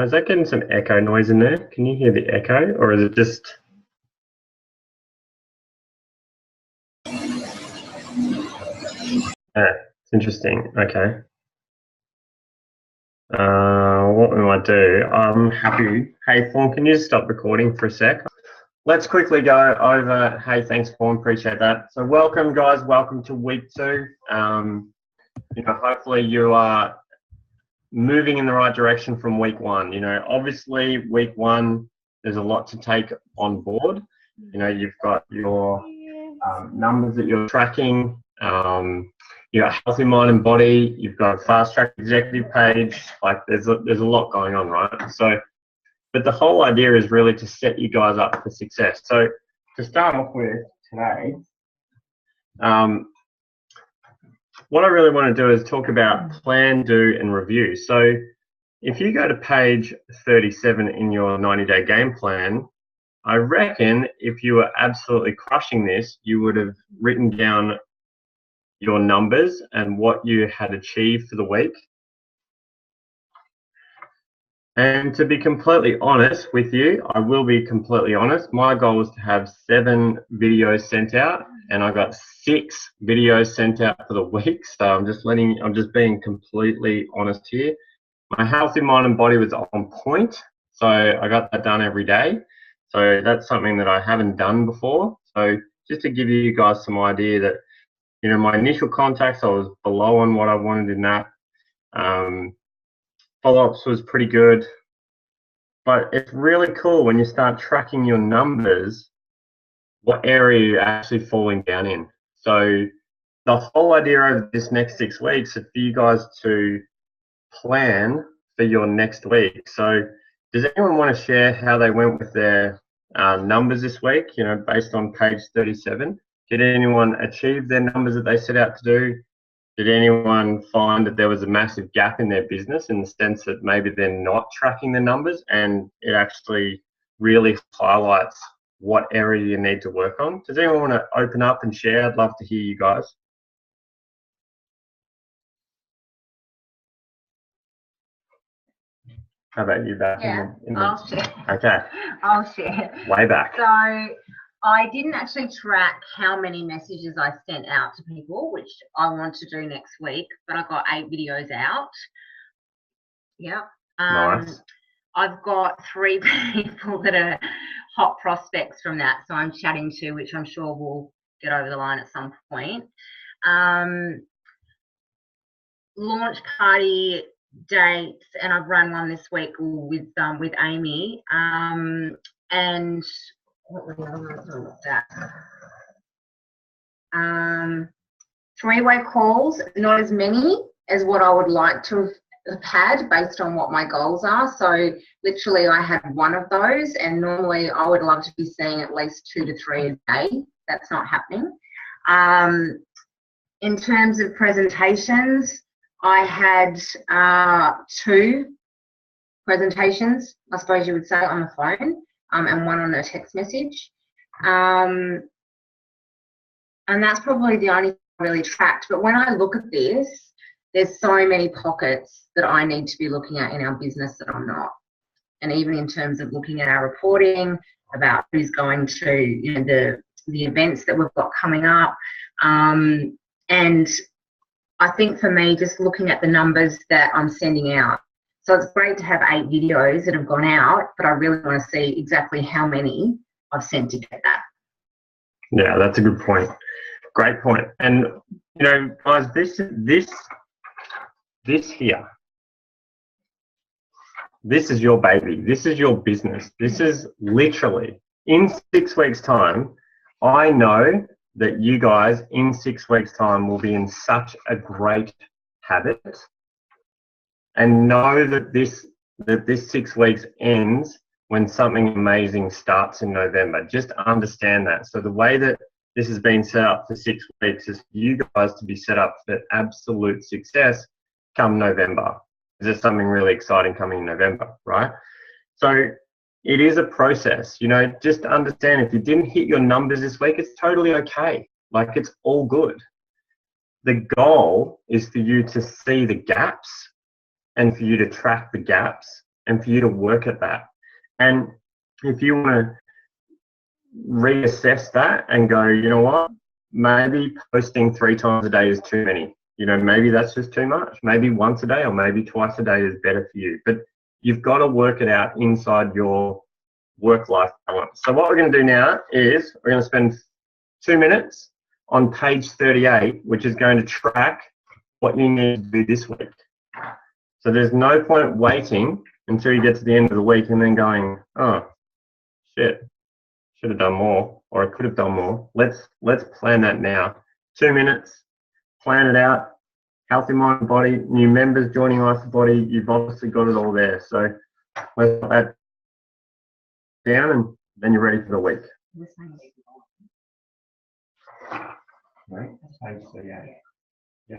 Is that getting some echo noise in there? Can you hear the echo, or is it just? It's interesting. Okay. What we might do, I'm happy. Hey, Fawn, can you just stop recording for a sec? Let's quickly go over, hey, thanks, Fawn, appreciate that. So welcome, guys, welcome to week 2. Hopefully you are moving in the right direction from week 1. Obviously week 1, there's a lot to take on board. You've got your numbers that you're tracking, you've got healthy mind and body, you've got a fast track executive page, like there's a lot going on, right? So, but the whole idea is really to set you guys up for success. So to start off with today, what I really want to do is talk about plan, do, and review. So if you go to page 37 in your 90-day game plan, I reckon if you were absolutely crushing this, you would have written down your numbers and what you had achieved for the week. And to be completely honest with you, I will be completely honest, my goal was to have 7 videos sent out, and I got 6 videos sent out for the week. So I'm just being completely honest here. My healthy mind and body was on point, so I got that done every day. So that's something that I haven't done before. So just to give you guys some idea that, my initial contacts, I was below on what I wanted in that. Follow-ups was pretty good. But it's really cool when you start tracking your numbers, what area you're actually falling down in. So the whole idea over this next 6 weeks is for you guys to plan for your next week. So does anyone want to share how they went with their numbers this week, based on page 37? Did anyone achieve their numbers that they set out to do? Did anyone find that there was a massive gap in their business in the sense that maybe they're not tracking the numbers and it actually really highlights what area you need to work on? Does anyone want to open up and share? I'd love to hear you guys. How about you back? Yeah, I'll share. Okay. I'll share. Way back. So I didn't actually track how many messages I sent out to people, which I want to do next week, but I got 8 videos out. Yeah. Nice. I've got 3 people that are hot prospects from that, so I'm chatting to, which I'm sure will get over the line at some point. Launch party dates, and I've run one this week with Amy. And what were the other ones with that? 3-way calls, not as many as what I would like to have had based on what my goals are. So literally I had 1 of those, and normally I would love to be seeing at least 2 to 3 a day. That's not happening. In terms of presentations, I had 2 presentations, I suppose you would say, on the phone, and 1 on a text message. And that's probably the only thing I really tracked. But when I look at this, there's so many pockets that I need to be looking at in our business that I'm not. And even in terms of looking at our reporting about who's going to, the events that we've got coming up. And I think for me, just looking at the numbers that I'm sending out. So it's great to have 8 videos that have gone out, but I really want to see exactly how many I've sent to get that. Yeah, that's a good point. Great point. And, guys, this here, this is your baby. This is your business. This is literally, in 6 weeks' time, I know that you guys in 6 weeks' time will be in such a great habit, and know that this 6 weeks ends when something amazing starts in November. Just understand that. So the way that this has been set up for 6 weeks is for you guys to be set up for absolute success come November. There's something really exciting coming in November, right? So it is a process. Just understand, if you didn't hit your numbers this week, it's totally okay. Like, it's all good. The goal is for you to see the gaps and for you to track the gaps and for you to work at that. And if you want to reassess that and go, you know what, maybe posting 3 times a day is too many. You know, maybe that's just too much. Maybe once a day or maybe twice a day is better for you. But you've got to work it out inside your work-life balance. So what we're going to do now is we're going to spend 2 minutes on page 38, which is going to track what you need to do this week. So there's no point waiting until you get to the end of the week and then going, oh, shit, should have done more, or I could have done more. Let's plan that now. 2 minutes, plan it out. Healthy mind and body, new members joining Life and Body, you've obviously got it all there. So let's put that down and then you're ready for the week. Right, page 38. Yeah.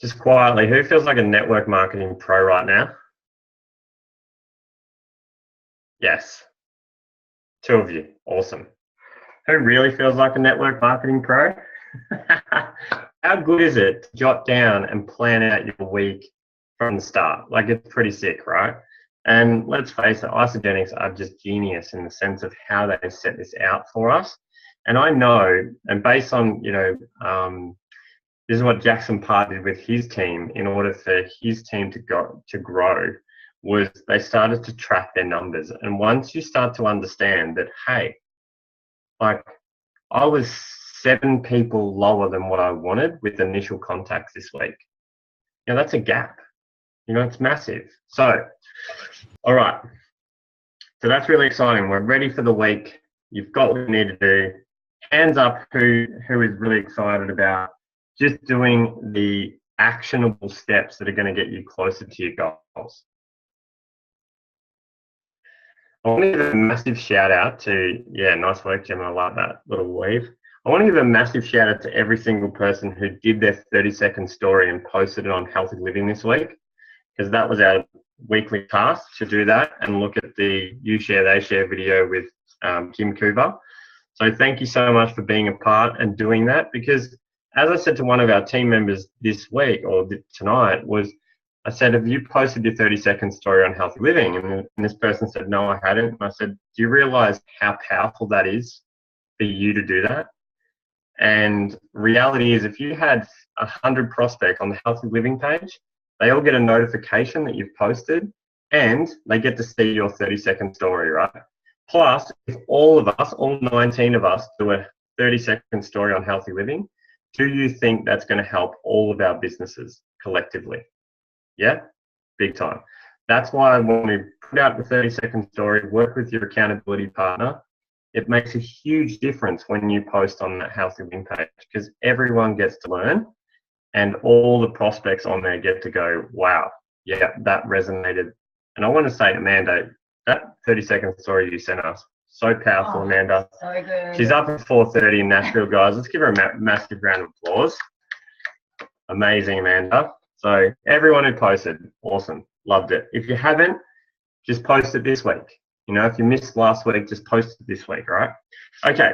Just quietly, who feels like a network marketing pro right now? Yes. 2 of you. Awesome. Who really feels like a network marketing pro? How good is it to jot down and plan out your week from the start? Like, it's pretty sick, right? And let's face it, Isogenics are just genius in the sense of how they set this out for us. And I know, and based on, this is what Jackson Parr did with his team in order for his team to grow, was they started to track their numbers. And once you start to understand that, hey, like, I was 7 people lower than what I wanted with initial contacts this week. That's a gap. It's massive. So, all right. So that's really exciting. We're ready for the week. You've got what you need to do. Hands up who is really excited about just doing the actionable steps that are going to get you closer to your goals. I want to give a massive shout out to, nice work, Gemma. I like that little weave. I want to give a massive shout out to every single person who did their 30-second story and posted it on Healthy Living this week, because that was our weekly task to do that and look at the You Share, They Share video with Kim Cooper. So thank you so much for being a part and doing that, because as I said to one of our team members this week or tonight, was I said, have you posted your 30-second story on healthy living? And this person said, no, I hadn't. And I said, do you realize how powerful that is for you to do that? And reality is, if you had 100 prospects on the healthy living page, they all get a notification that you've posted and they get to see your 30-second story, right? Plus, if all of us, all 19 of us, do a 30-second story on healthy living, do you think that's going to help all of our businesses collectively? Yeah, big time. That's why when we put out the 30-second story, work with your accountability partner. It makes a huge difference when you post on that healthy living page, because everyone gets to learn and all the prospects on there get to go, wow, yeah, that resonated. And I want to say, Amanda, that 30-second story you sent us, so powerful, Amanda. So good. She's up at 4:30 in Nashville, guys. Let's give her a massive round of applause. Amazing, Amanda. So everyone who posted, awesome, loved it. If you haven't, just post it this week. You know, if you missed last week, just post it this week, all right? Okay,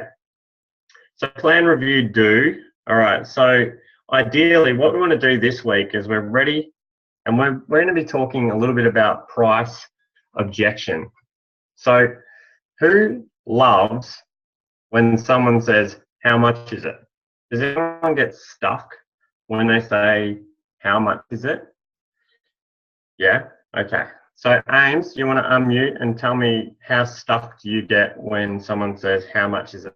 so plan, review, do. All right, so ideally what we want to do this week is we're ready, and we're going to be talking a little bit about price objection. So who loves when someone says, how much is it? Does anyone get stuck when they say, how much is it? Yeah, okay. So Ames, you want to unmute and tell me, how stuck do you get when someone says, how much is it?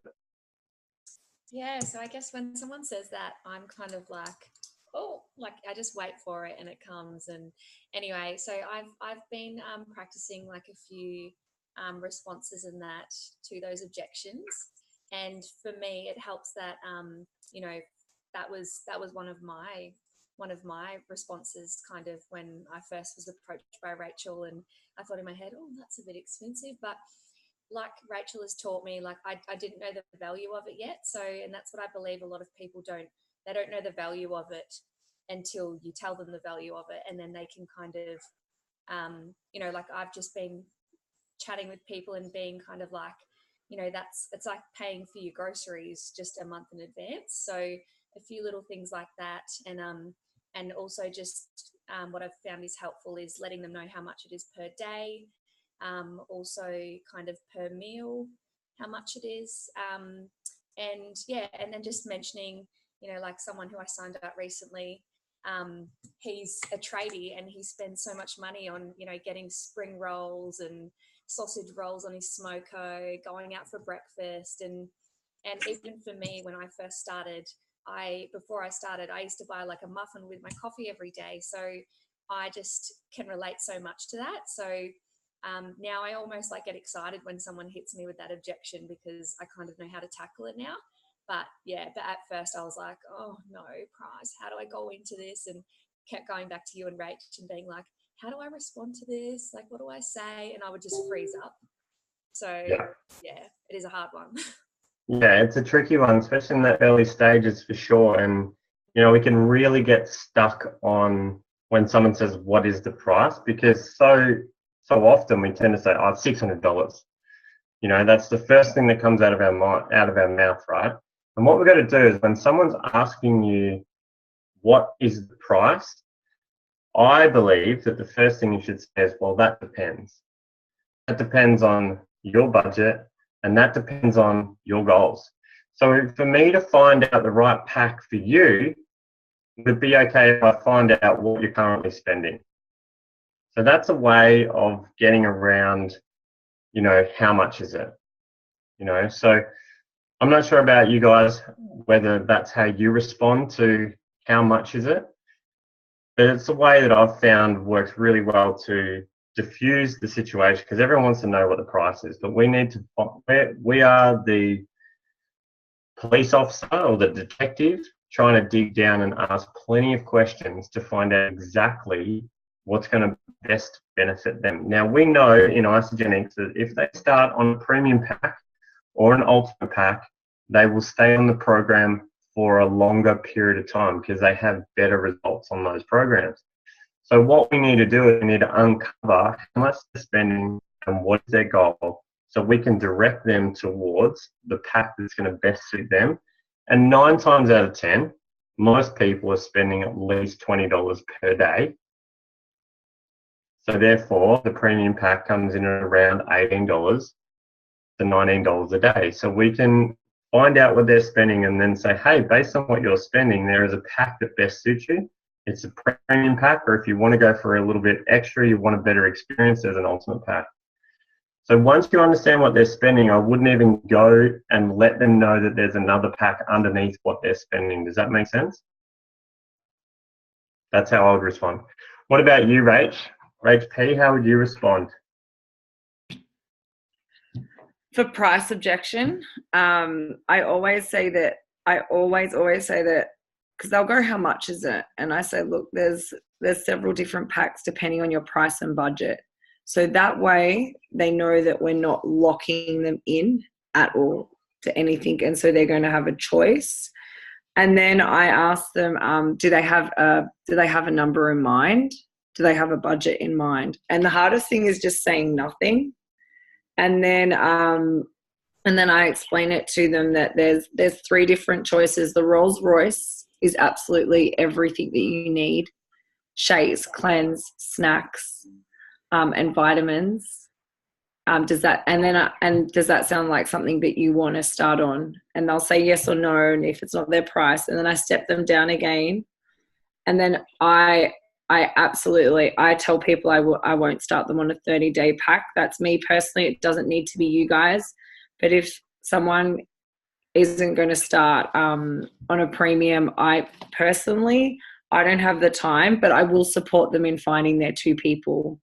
Yeah, so I guess when someone says that, I'm kind of like, oh, like I just wait for it and it comes. And anyway, so I've been practicing like a few responses in that to those objections. And for me, it helps that you know, that was one of my responses kind of when I first was approached by Rachel, and I thought in my head, oh, that's a bit expensive, but like Rachel has taught me, like I didn't know the value of it yet. So, and that's what I believe a lot of people don't know the value of it until you tell them the value of it, and then they can kind of, you know, like I've just been chatting with people and being kind of like, you know, it's like paying for your groceries just a month in advance. So a few little things like that, and also just what I've found is helpful is letting them know how much it is per day, also kind of per meal, how much it is, and yeah, and then just mentioning, you know, like someone who I signed up recently, he's a tradie and he spends so much money on, you know, getting spring rolls and sausage rolls on his smoko, going out for breakfast, and even for me when I first started, before I started, I used to buy like a muffin with my coffee every day. So I just can relate so much to that. So now I almost like get excited when someone hits me with that objection, because I kind of know how to tackle it now. But yeah, but at first I was like, oh no, price, how do I go into this? And kept going back to you and Rach and being like, how do I respond to this? Like, what do I say? And I would just freeze up. So yeah, it is a hard one. Yeah, it's a tricky one, especially in the early stages for sure. And, you know, we can really get stuck on when someone says, what is the price? Because so often we tend to say, oh, it's $600. You know, that's the first thing that comes out of our mouth, right? And what we've got to do is when someone's asking you, what is the price? I believe that the first thing you should say is, well, that depends. That depends on your budget, and that depends on your goals. So for me to find out the right pack for you, it would be okay if I find out what you're currently spending. So that's a way of getting around, you know, how much is it? You know, so I'm not sure about you guys, whether that's how you respond to how much is it, but it's a way that I've found works really well to diffuse the situation, because everyone wants to know what the price is, but we are the police officer or the detective trying to dig down and ask plenty of questions to find out exactly what's going to best benefit them. Now, we know in Isogenics that if they start on a premium pack or an ultimate pack, they will stay on the program for a longer period of time because they have better results on those programs. So what we need to do is we need to uncover how much they're spending and what is their goal, so we can direct them towards the pack that's going to best suit them. And 9 times out of 10, most people are spending at least $20 per day So therefore, the premium pack comes in at around $18 to $19 a day. So we can find out what they're spending and then say, hey, based on what you're spending, there is a pack that best suits you. It's a premium pack, or if you want to go for a little bit extra, you want a better experience, there's an ultimate pack. So once you understand what they're spending, I wouldn't even go and let them know that there's another pack underneath what they're spending. Does that make sense? That's how I would respond. What about you, Rach? Rach P, how would you respond? For price objection, I always say that, because they'll go, how much is it? And I say, look, there's several different packs depending on your price and budget. So that way they know that we're not locking them in at all to anything. And so they're going to have a choice. And then I ask them, do they have a number in mind? Do they have a budget in mind? And the hardest thing is just saying nothing. And then I explain it to them that there's 3 different choices. The Rolls Royce is absolutely everything that you need: shakes, cleanse, snacks, and vitamins. Does that sound like something that you want to start on? And they'll say yes or no, and if it's not their price, and then I step them down again. And then I tell people I won't start them on a 30-day pack. That's me personally. It doesn't need to be you guys. But if someone isn't going to start on a premium, I don't have the time, but I will support them in finding their 2 people.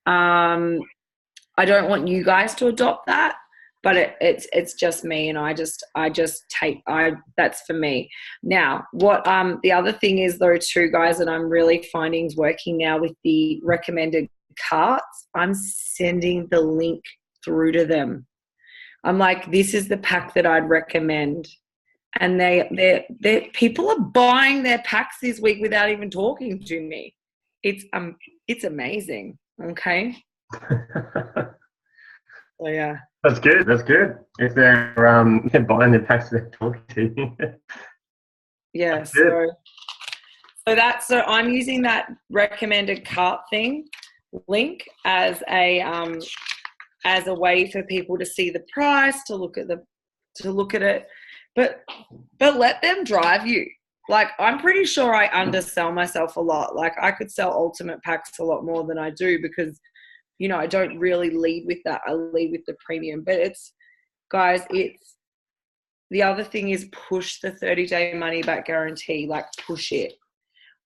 I don't want you guys to adopt that, but it's just me, and I just that's for me. Now, what the other thing is though too, guys, that I'm really finding is working now with the recommended carts. I'm sending the link through to them. I'm like, this is the pack that I'd recommend, and they people are buying their packs this week without even talking to me. It's amazing. Okay. So yeah. That's good. That's good. If they're buying the packs, they're talking to you. Yeah. So I'm using that recommended cart link as a way for people to see the price, to look at it, but let them drive you. Like, I'm pretty sure I undersell myself a lot. Like, I could sell ultimate packs a lot more than I do because, you know, I don't really lead with that. I lead with the premium. But the other thing is push the 30-day money back guarantee. Like, push it.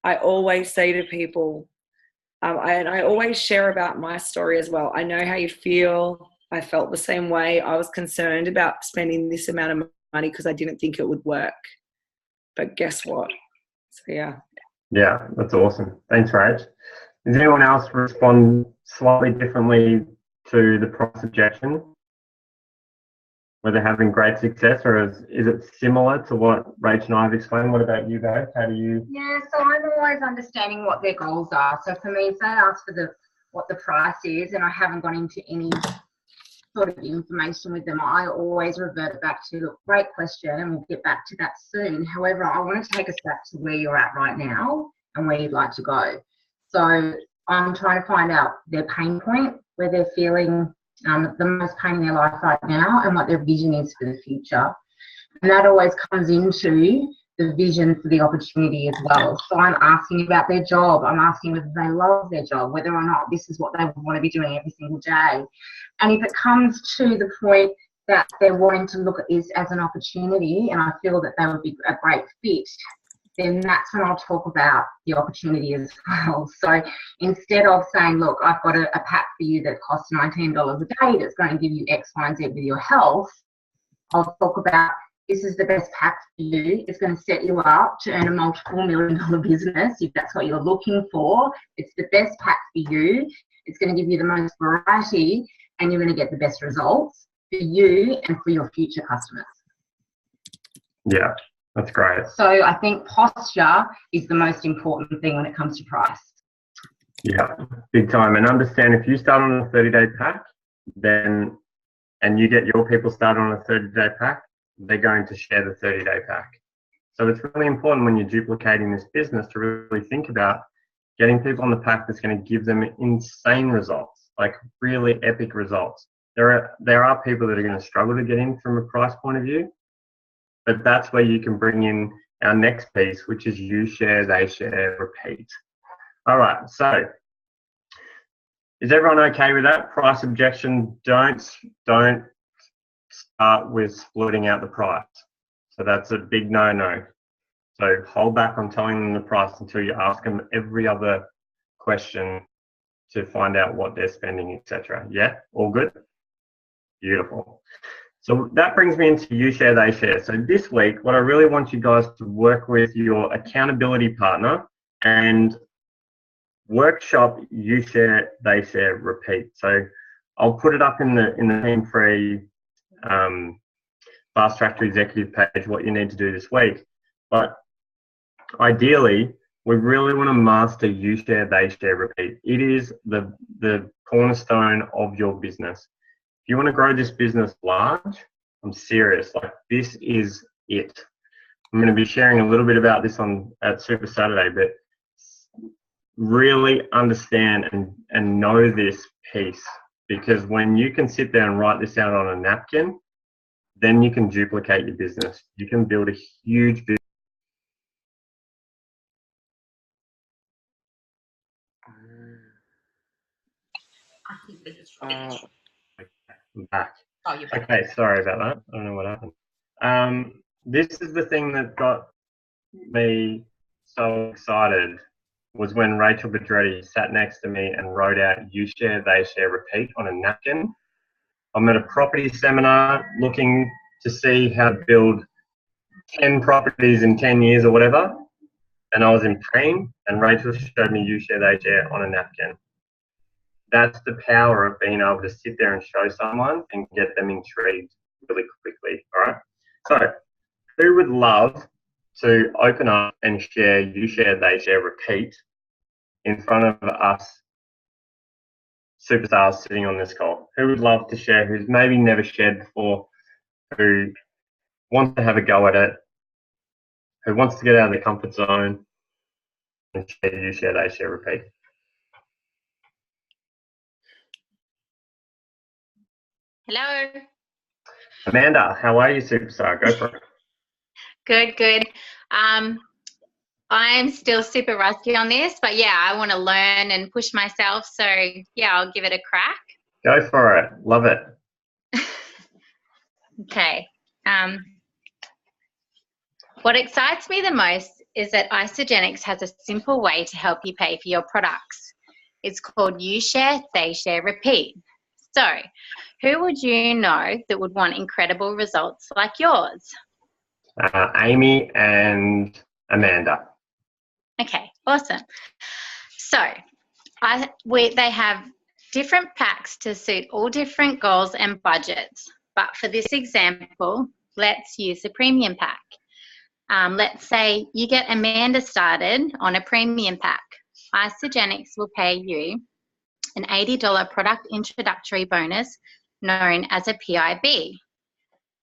I always say to people, and I always share about my story as well. I know how you feel. I felt the same way. I was concerned about spending this amount of money because I didn't think it would work. But guess what? So yeah. Yeah, that's awesome. Thanks, Rach. Does anyone else respond slightly differently to the price objection? Were they having great success, or is it similar to what Rach and I have explained? What about you guys? How do you? Yeah, so I'm always understanding what their goals are. So for me, if they ask for what the price is, and I haven't gone into any sort of information with them, I always revert back to, look, great question, and we'll get back to that soon. However, I want to take us back to where you're at right now and where you'd like to go. So I'm trying to find out their pain point, where they're feeling the most pain in their life right now, and what their vision is for the future. And that always comes into the vision for the opportunity as well. So I'm asking about their job. I'm asking whether they love their job, whether or not this is what they want to be doing every single day. And if it comes to the point that they're wanting to look at this as an opportunity, and I feel that they would be a great fit, then that's when I'll talk about the opportunity as well. So instead of saying, look, I've got a pack for you that costs $19 a day that's going to give you X, Y, and Z with your health, I'll talk about, this is the best pack for you. It's going to set you up to earn a multiple $1 million business if that's what you're looking for. It's the best pack for you. It's going to give you the most variety, and you're going to get the best results for you and for your future customers. Yeah, that's great. So I think posture is the most important thing when it comes to price. Yeah, big time. And understand, if you start on a 30-day pack, and you get your people started on a 30-day pack, they're going to share the 30-day pack. So it's really important when you're duplicating this business to really think about, getting people on the pack that's going to give them insane results, like really epic results. There are people that are going to struggle to get in from a price point of view, but that's where you can bring in our next piece, which is you share, they share, repeat. All right, so is everyone okay with that? Price objection, don't start with splitting out the price. So that's a big no-no. So hold back on telling them the price until you ask them every other question to find out what they're spending, etc. Yeah, all good? Beautiful. So that brings me into you share, they share. So this week, what I really want you guys to work with your accountability partner and workshop you share, they share, repeat. So I'll put it up in the Team Free Fast Track to Executive page, what you need to do this week. But ideally, we really want to master you share, they share, repeat. It is the cornerstone of your business. If you want to grow this business large, I'm serious, like this is it. I'm going to be sharing a little bit about this at Super Saturday, but really understand and know this piece, because when you can sit there and write this out on a napkin, then you can duplicate your business. You can build a huge business. I'm back. Oh, you're back. Okay, sorry about that. I don't know what happened. This is the thing that got me so excited, was when Rachel Bedretti sat next to me and wrote out you share, they share, repeat on a napkin. I'm at a property seminar looking to see how to build 10 properties in 10 years or whatever, and I was in pain, and Rachel showed me you share, they share on a napkin. That's the power of being able to sit there and show someone and get them intrigued really quickly. All right. So who would love to open up and share you share, they share, repeat in front of us superstars sitting on this call? Who would love to share, who's maybe never shared before, who wants to have a go at it, who wants to get out of the comfort zone and share you share, they share, repeat? Hello. Amanda, how are you, superstar? Go for it. Good. I'm still super rusty on this, but yeah, I want to learn and push myself. So yeah, I'll give it a crack. Go for it. Love it. Okay. What excites me the most is that Isogenics has a simple way to help you pay for your products. It's called You Share, They Share, Repeat. So who would you know that would want incredible results like yours? Amy and Amanda. Okay, awesome. So they have different packs to suit all different goals and budgets. But for this example, let's use the premium pack. Let's say you get Amanda started on a premium pack. Isogenics will pay you an $80 product introductory bonus known as a PIB.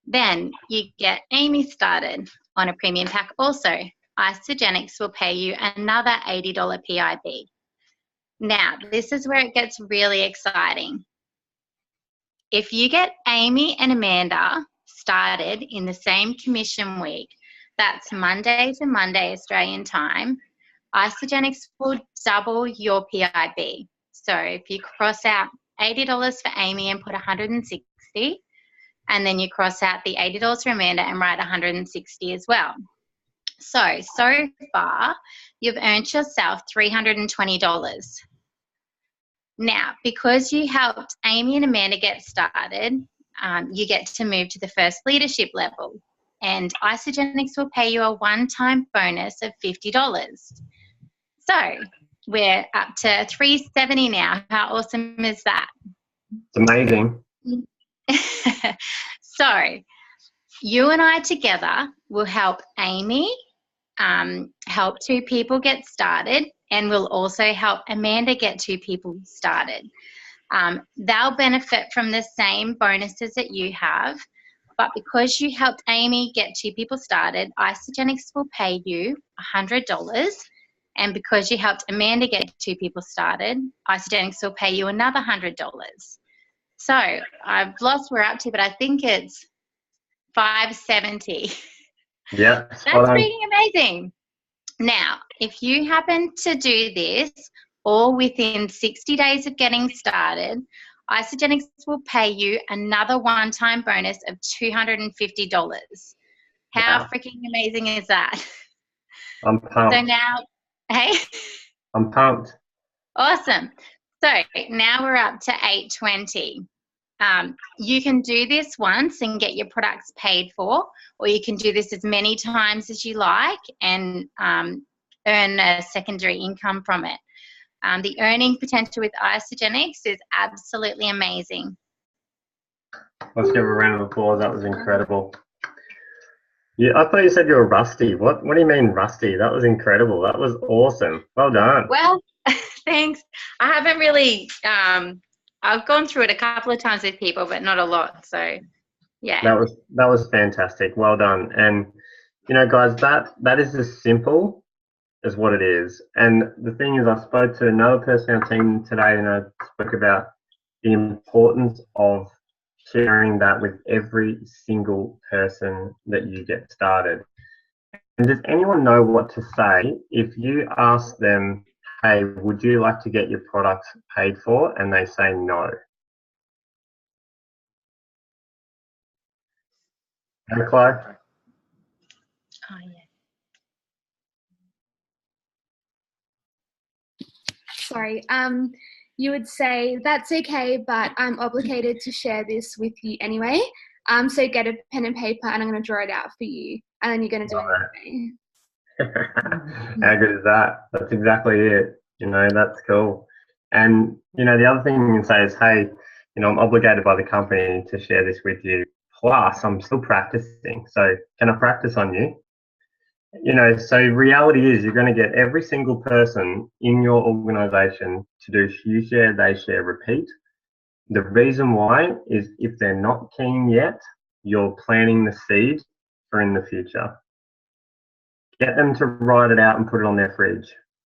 Then you get Amy started on a premium pack also. Isogenics will pay you another $80 PIB. Now, this is where it gets really exciting. If you get Amy and Amanda started in the same commission week, that's Monday to Monday Australian time, Isogenics will double your PIB. So if you cross out $80 for Amy and put 160, and then you cross out the $80 for Amanda and write 160 as well. So far, you've earned yourself $320. Now, because you helped Amy and Amanda get started, you get to move to the first leadership level, and Isogenics will pay you a one-time bonus of $50. So we're up to $370 now. How awesome is that? It's amazing. So you and I together will help Amy help 2 people get started, and we'll also help Amanda get 2 people started. They'll benefit from the same bonuses that you have, but because you helped Amy get 2 people started, Isogenics will pay you $100 And because you helped Amanda get 2 people started, Isogenics will pay you another $100. So I've lost where we're up to, but I think it's $570. Yeah, That's spot on. freaking amazing. Now, if you happen to do this all within 60 days of getting started, Isogenics will pay you another one-time bonus of $250. How Wow. freaking amazing is that? I'm pumped. So now, hey, I'm pumped. awesome. So now we're up to 820. You can do this once and get your products paid for, or you can do this as many times as you like and earn a secondary income from it. The earning potential with Isogenics is absolutely amazing. Let's give a round of applause. That was incredible. Yeah, I thought you said you were rusty. What do you mean rusty? That was incredible. That was awesome. Well done. Well, thanks. I haven't really, I've gone through it a couple of times with people, but not a lot. So, yeah. That was fantastic. Well done. And you know, guys, that is as simple as what it is. And the thing is, I spoke to another person on our team today, and I spoke about the importance of sharing that with every single person that you get started. And does anyone know what to say if you ask them, hey, would you like to get your products paid for? And they say no. Chloe? Oh, yeah. Sorry. You would say, that's okay, but I'm obligated to share this with you anyway. So get a pen and paper and I'm going to draw it out for you. And then you're going to do it anyway. How good is that? That's exactly it. You know, that's cool. And, you know, the other thing you can say is, hey, you know, I'm obligated by the company to share this with you. Plus, I'm still practicing. So can I practice on you? You know, so reality is you're going to get every single person in your organization to do you share, they share, repeat. The reason why is if they're not keen yet, you're planting the seed for in the future. Get them to write it out and put it on their fridge.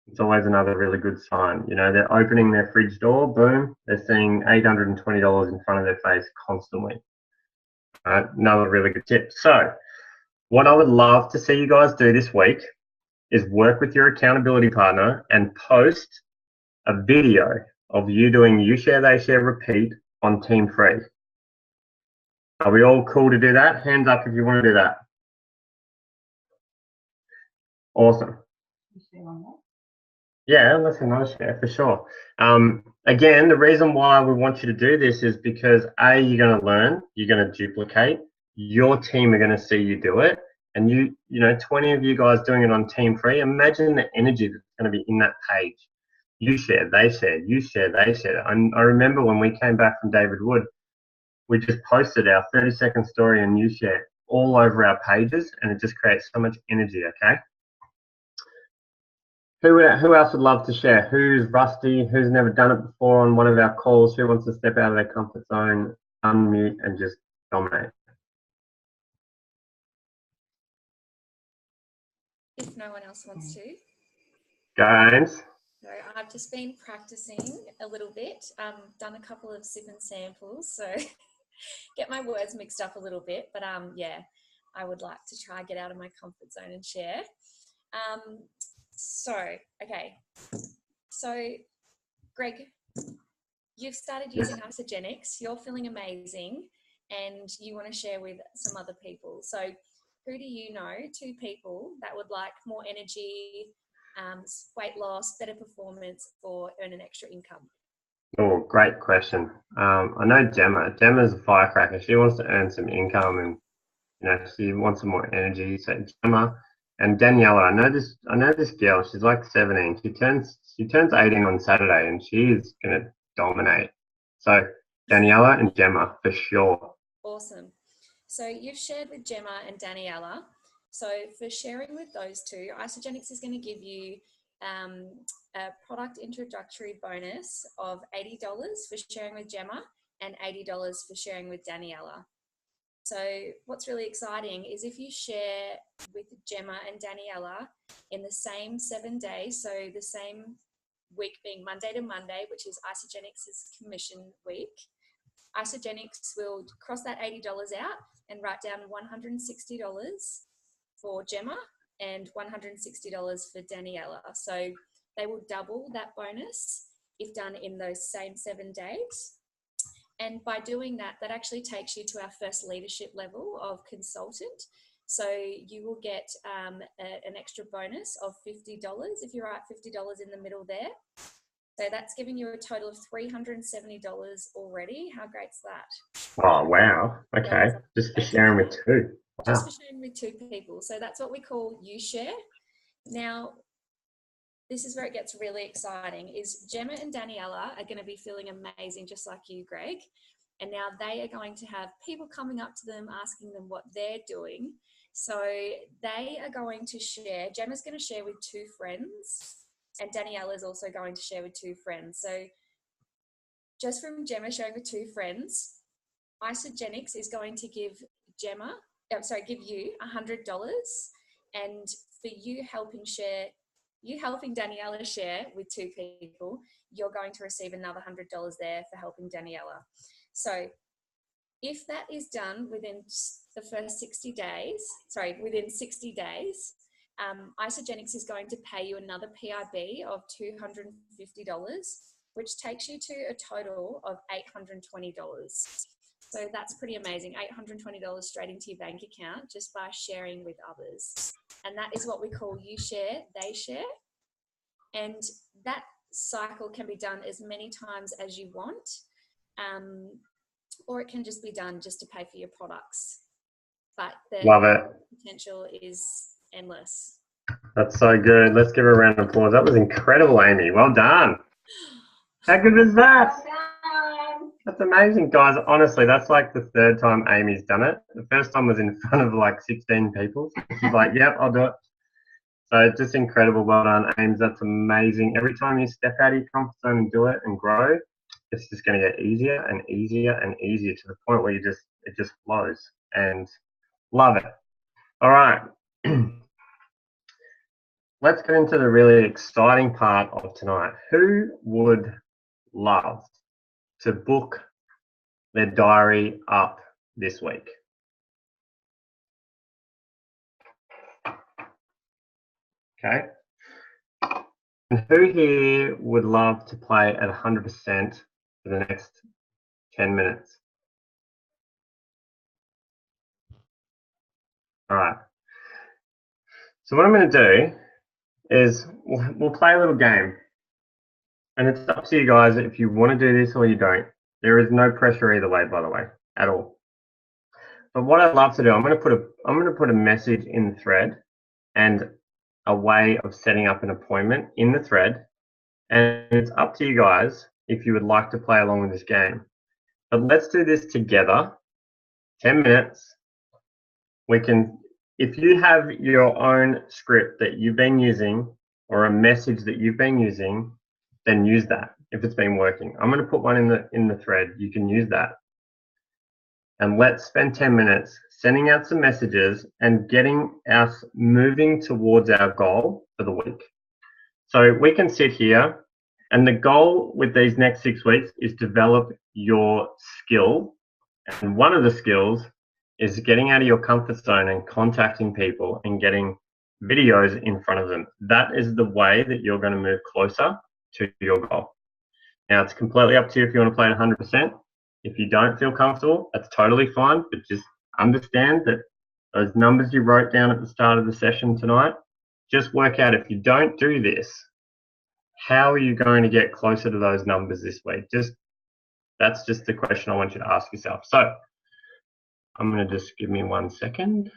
It's always another really good sign. You know, they're opening their fridge door, boom, they're seeing $820 in front of their face constantly. Another really good tip. So, what I would love to see you guys do this week is work with your accountability partner and post a video of you doing you share, they share, repeat on Team Free. Are we all cool to do that? Hands up if you want to do that. Awesome. Yeah, let's another share for sure. Again, the reason why we want you to do this is because A, you're going to learn, you're going to duplicate, your team are going to see you do it, and you know, 20 of you guys doing it on Team Free. Imagine the energy that's going to be in that page. You share, they share, you share, they share. I remember when we came back from David Wood, we just posted our 30-second story and you share all over our pages, and it just creates so much energy. Okay. Who else would love to share? Who's rusty? Who's never done it before on one of our calls? Who wants to step out of their comfort zone, unmute, and just dominate? If no one else wants to. James. So I've just been practicing a little bit, done a couple of sip and samples, so get my words mixed up a little bit, but yeah, I would like to try get out of my comfort zone and share. Okay, so Greg, you've started using Isogenics, you're feeling amazing, and you want to share with some other people. So who do you know, 2 people that would like more energy, weight loss, better performance, or earn an extra income? Oh, great question. I know Gemma. Gemma's a firecracker. She wants to earn some income, and you know, she wants some more energy. So Gemma and Daniela. I know this girl. She's like 17. She turns 18 on Saturday, and she is gonna dominate. So Daniela and Gemma for sure. Awesome. So you've shared with Gemma and Daniela. So for sharing with those 2, Isogenics is going to give you a product introductory bonus of $80 for sharing with Gemma and $80 for sharing with Daniela. So what's really exciting is if you share with Gemma and Daniela in the same 7 days, so the same week being Monday to Monday, which is Isogenics' commission week, Isogenics will cross that $80 out and write down $160 for Gemma and $160 for Daniela. So they will double that bonus if done in those same 7 days. And by doing that, that actually takes you to our first leadership level of consultant. So you will get an extra bonus of $50 if you write $50 in the middle there. So that's giving you a total of $370 already. How great's that? Oh, wow. Okay. Just for sharing with two. Wow. Just for sharing with two people. So that's what we call you share. Now, this is where it gets really exciting, is Gemma and Daniela are going to be feeling amazing, just like you, Greg. And now they are going to have people coming up to them, asking them what they're doing. So they are going to share, Gemma's going to share with two friends, and Daniela is also going to share with two friends. So just from Gemma sharing with two friends, Isogenics is going to give you $100, and for you helping Daniela share with two people, you're going to receive another $100 there for helping Daniela. So if that is done within the first 60 days, Isogenics is going to pay you another PIB of $250, which takes you to a total of $820. So that's pretty amazing, $820 straight into your bank account just by sharing with others. And that is what we call you share, they share. And that cycle can be done as many times as you want, or it can just be done just to pay for your products. But the Love it. potential is endless. That's so good. Let's give her a round of applause. That was incredible, Amy. Well done. How good was that? That's amazing, guys. Honestly, that's like the third time Amy's done it. The first time was in front of like 16 people. She's like, yep, I'll do it. So just incredible. Well done, Ames. That's amazing. Every time you step out of your comfort zone and do it and grow, it's just going to get easier and easier and easier to the point where it just flows, and love it. All right. Let's get into the really exciting part of tonight. Who would love to book their diary up this week? Okay. And who here would love to play at 100% for the next 10 minutes? All right. So what I'm going to do is we'll play a little game. And it's up to you guys if you want to do this or you don't. There is no pressure either way, by the way, at all. But what I'd love to do, I'm going to put a message in the thread and a way of setting up an appointment in the thread. And it's up to you guys if you would like to play along with this game. But let's do this together. 10 minutes. If you have your own script that you've been using or a message that you've been using, then use that if it's been working. I'm going to put one in the thread. You can use that. And let's spend 10 minutes sending out some messages and getting us moving towards our goal for the week. So we can sit here, and the goal with these next 6 weeks is develop your skill. And one of the skills is getting out of your comfort zone and contacting people and getting videos in front of them. That is the way that you're going to move closer to your goal. Now, it's completely up to you if you want to play at 100%. If you don't feel comfortable, that's totally fine, but just understand that those numbers you wrote down at the start of the session tonight, just work out if you don't do this, how are you going to get closer to those numbers this week? That's just the question I want you to ask yourself. So I'm going to just give me 1 second.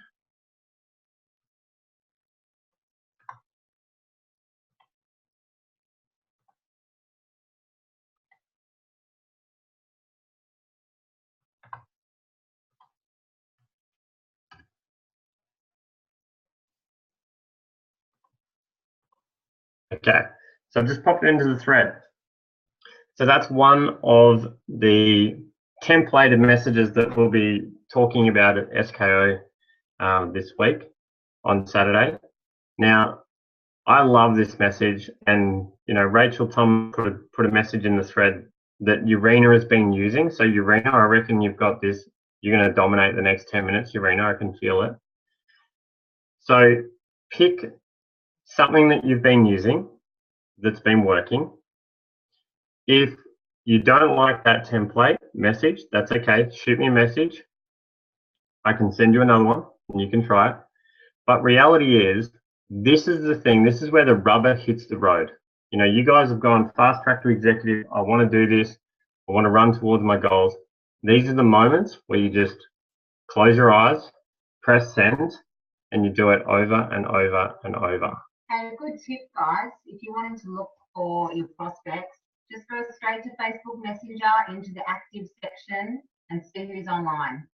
Okay, so I've just popped it into the thread. So that's one of the templated messages that we'll be talking about at SKO this week on Saturday. Now, I love this message, and Rachel Tom put a message in the thread that Urena has been using. So Urena, I reckon you've got this. You're going to dominate the next 10 minutes, Urena. I can feel it. So pick something that you've been using that's been working. If you don't like that template message, that's okay. Shoot me a message. I can send you another one and you can try it. But reality is, this is the thing. This is where the rubber hits the road. You guys have gone fast track to executive. I want to do this. I want to run towards my goals. These are the moments where you just close your eyes, press send, and you do it over and over and over. And a good tip, guys, if you wanted to look for your prospects, just go straight to Facebook Messenger into the active section and see who's online.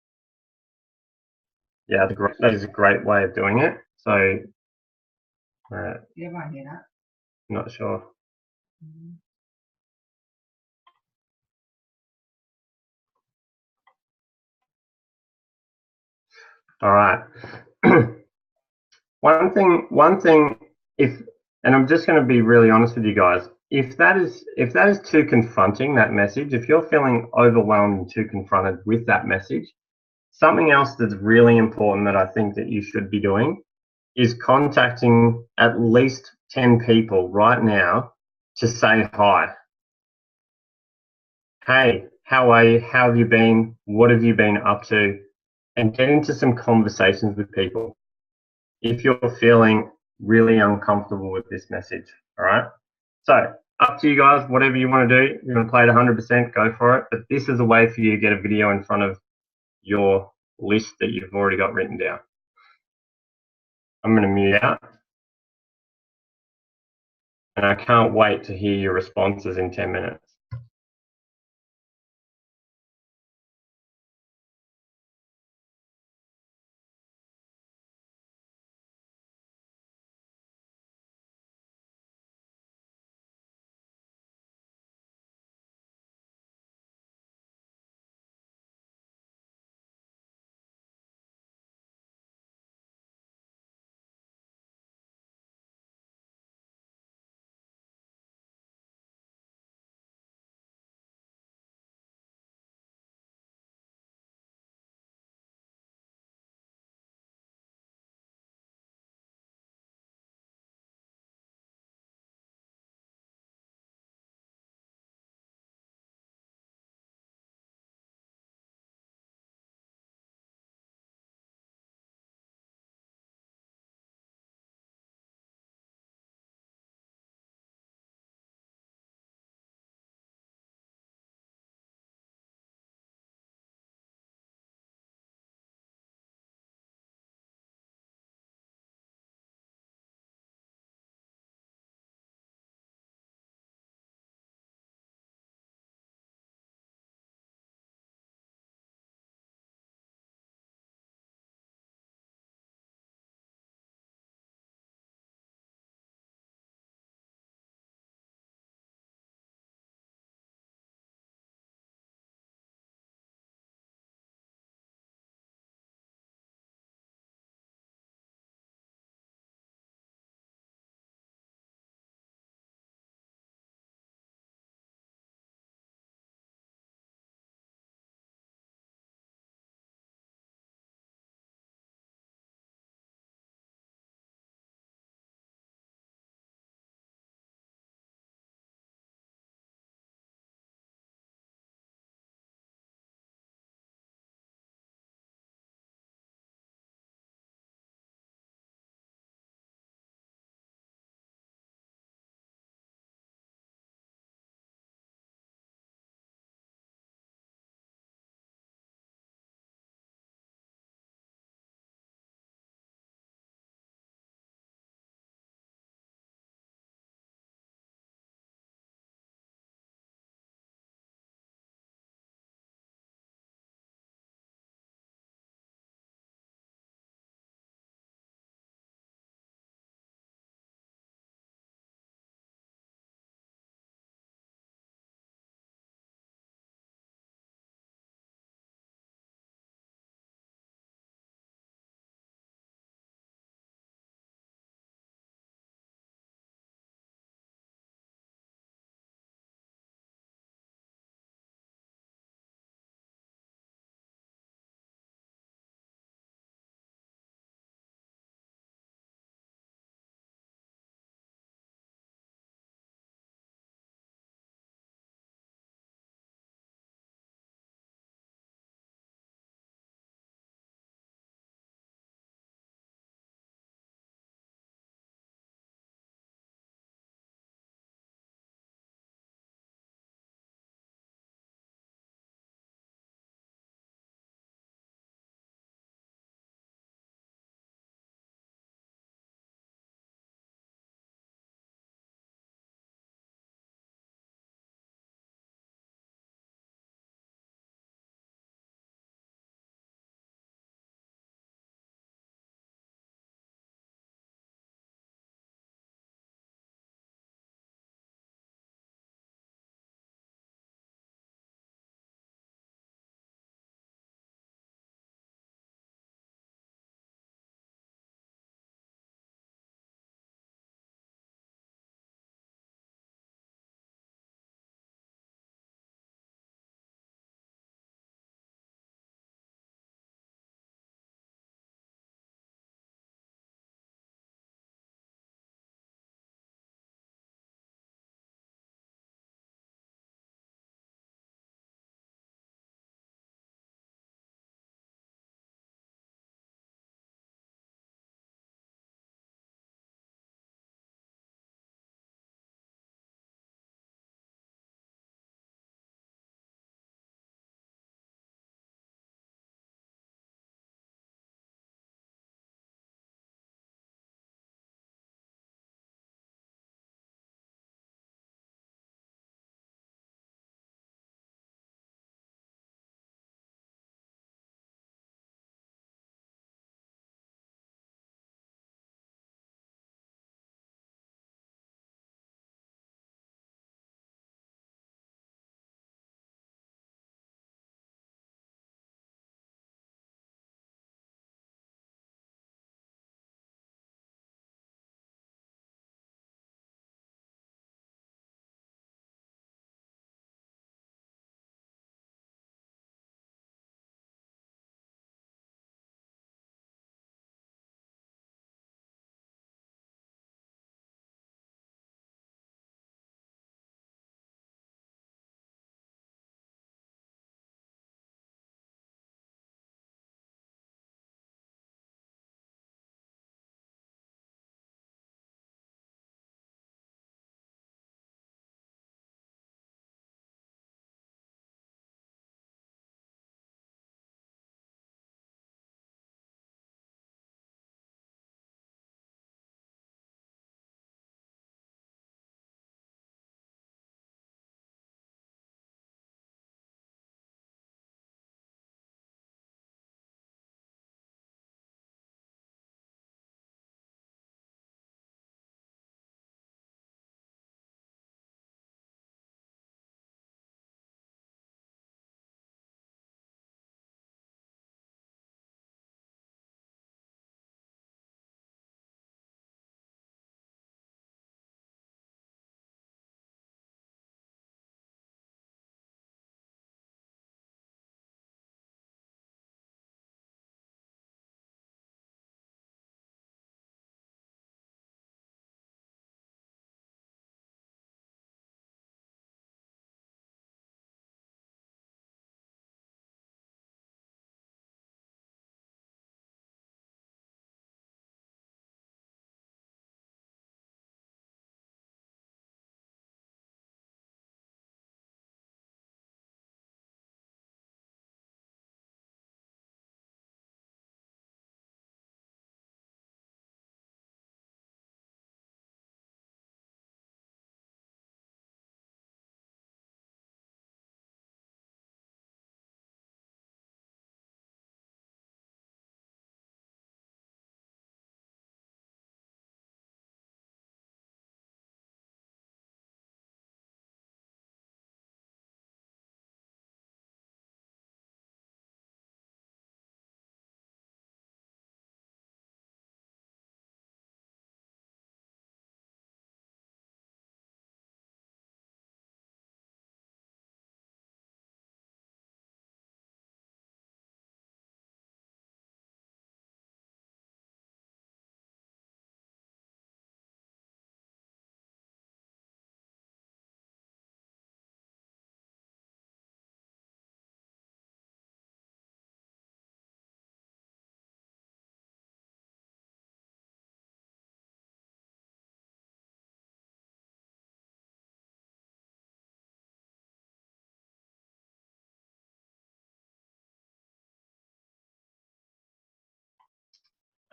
Yeah, that is a great way of doing it. So, Did everyone hear that? Not sure. All right. One thing, and I'm just going to be really honest with you guys, if that is too confronting, that message, if you're feeling overwhelmed and too confronted with that message, something else that's really important that I think that you should be doing is contacting at least 10 people right now to say hi. Hey, how are you? How have you been? What have you been up to? And get into some conversations with people if you're feeling really uncomfortable with this message, all right? So up to you guys, whatever you want to do. If you want to play it 100%, go for it. But this is a way for you to get a video in front of your list that you've already got written down. I'm going to mute out. And I can't wait to hear your responses in 10 minutes.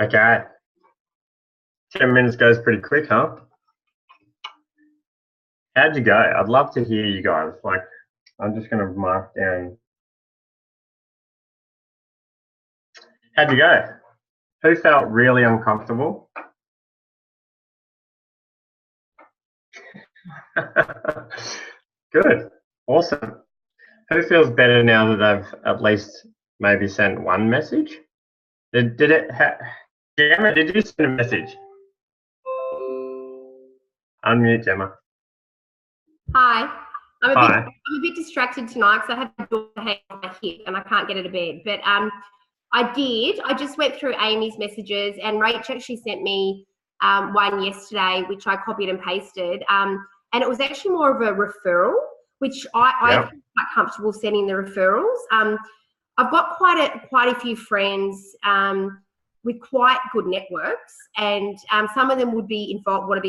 Okay. 10 minutes goes pretty quick, huh? How'd you go? I'd love to hear you guys. Like, I'm just going to mark down. How'd you go? Who felt really uncomfortable? Good. Awesome. Who feels better now that they've at least maybe sent one message? Gemma, did you send a message? Unmute, Gemma. Hi. I'm Hi. a bit distracted tonight because I had the door hanging on my hip and I can't get out of bed. But I did. I just went through Amy's messages, and Rach actually sent me one yesterday, which I copied and pasted. And it was actually more of a referral, which I feel quite comfortable sending the referrals. I've got quite a few friends with quite good networks, and some of them want to be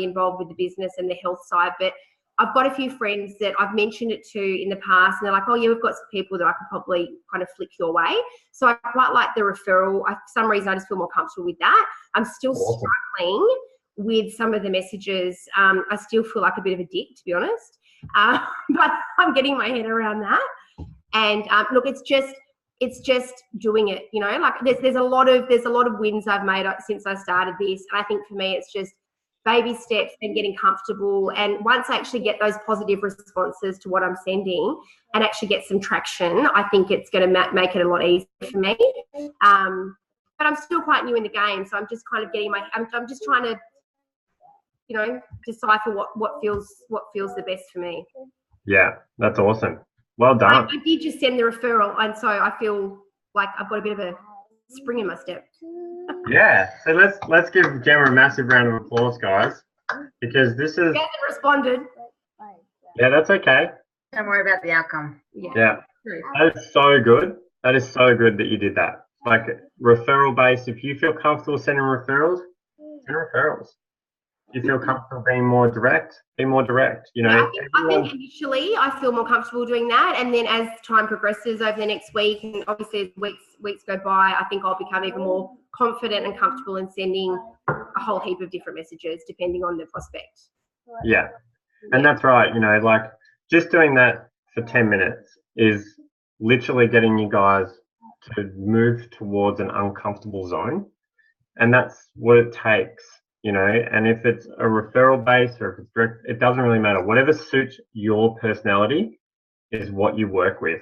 involved with the business and the health side. But I've got a few friends that I've mentioned it to in the past, and they're like, "Oh yeah, we've got some people that I could probably kind of flick your way." So I quite like the referral. For some reason, I just feel more comfortable with that. I'm still struggling with some of the messages. I still feel like a bit of a dick, to be honest, but I'm getting my head around that. And look, it's just doing it. You know, like there's a lot of wins I've made since I started this, and I think for me, it's just baby steps and getting comfortable. And once I actually get those positive responses to what I'm sending and actually get some traction, I think it's going to make it a lot easier for me. But I'm still quite new in the game, so I'm just kind of I'm just trying to, you know, decipher what feels the best for me. Yeah, that's awesome. Well done. I did just send the referral, and so I feel like I've got a bit of a spring in my step. Yeah, so let's give Gemma a massive round of applause, guys, because this is. She hasn't responded. Yeah, that's okay. Don't worry about the outcome. Yeah, that is so good. That is so good that you did that. Like referral based. If you feel comfortable sending referrals, send referrals. If you feel comfortable being more direct, be more direct. You know, I think initially I feel more comfortable doing that, and then as time progresses over the next week, and obviously as weeks go by, I think I'll become even more confident and comfortable in sending a whole heap of different messages depending on the prospect. Yeah, and that's right. You know, like just doing that for 10 minutes is literally getting you guys to move towards an uncomfortable zone, and that's what it takes. You know, and if it's a referral base or if it's direct, it doesn't really matter. Whatever suits your personality is what you work with.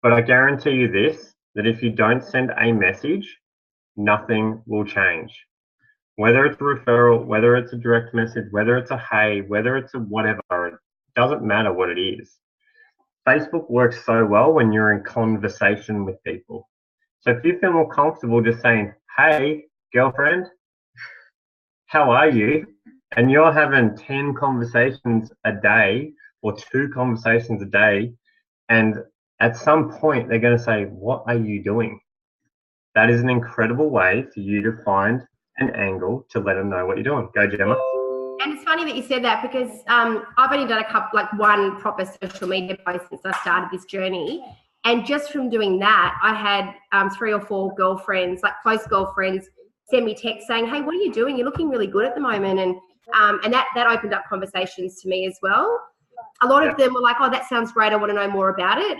But I guarantee you this, that if you don't send a message, nothing will change. Whether it's a referral, whether it's a direct message, whether it's a hey, whether it's a whatever, it doesn't matter what it is. Facebook works so well when you're in conversation with people. So if you feel more comfortable just saying, hey, girlfriend, how are you? And you're having 10 conversations a day or 2 conversations a day, and at some point they're going to say, what are you doing? That is an incredible way for you to find an angle to let them know what you're doing. Go, Gemma. And it's funny that you said that, because I've only done one proper social media post since I started this journey. And just from doing that, I had 3 or 4 girlfriends, like close girlfriends, send me text saying, hey, what are you doing? You're looking really good at the moment. And that opened up conversations to me as well. A lot of them were like, oh, that sounds great. I want to know more about it.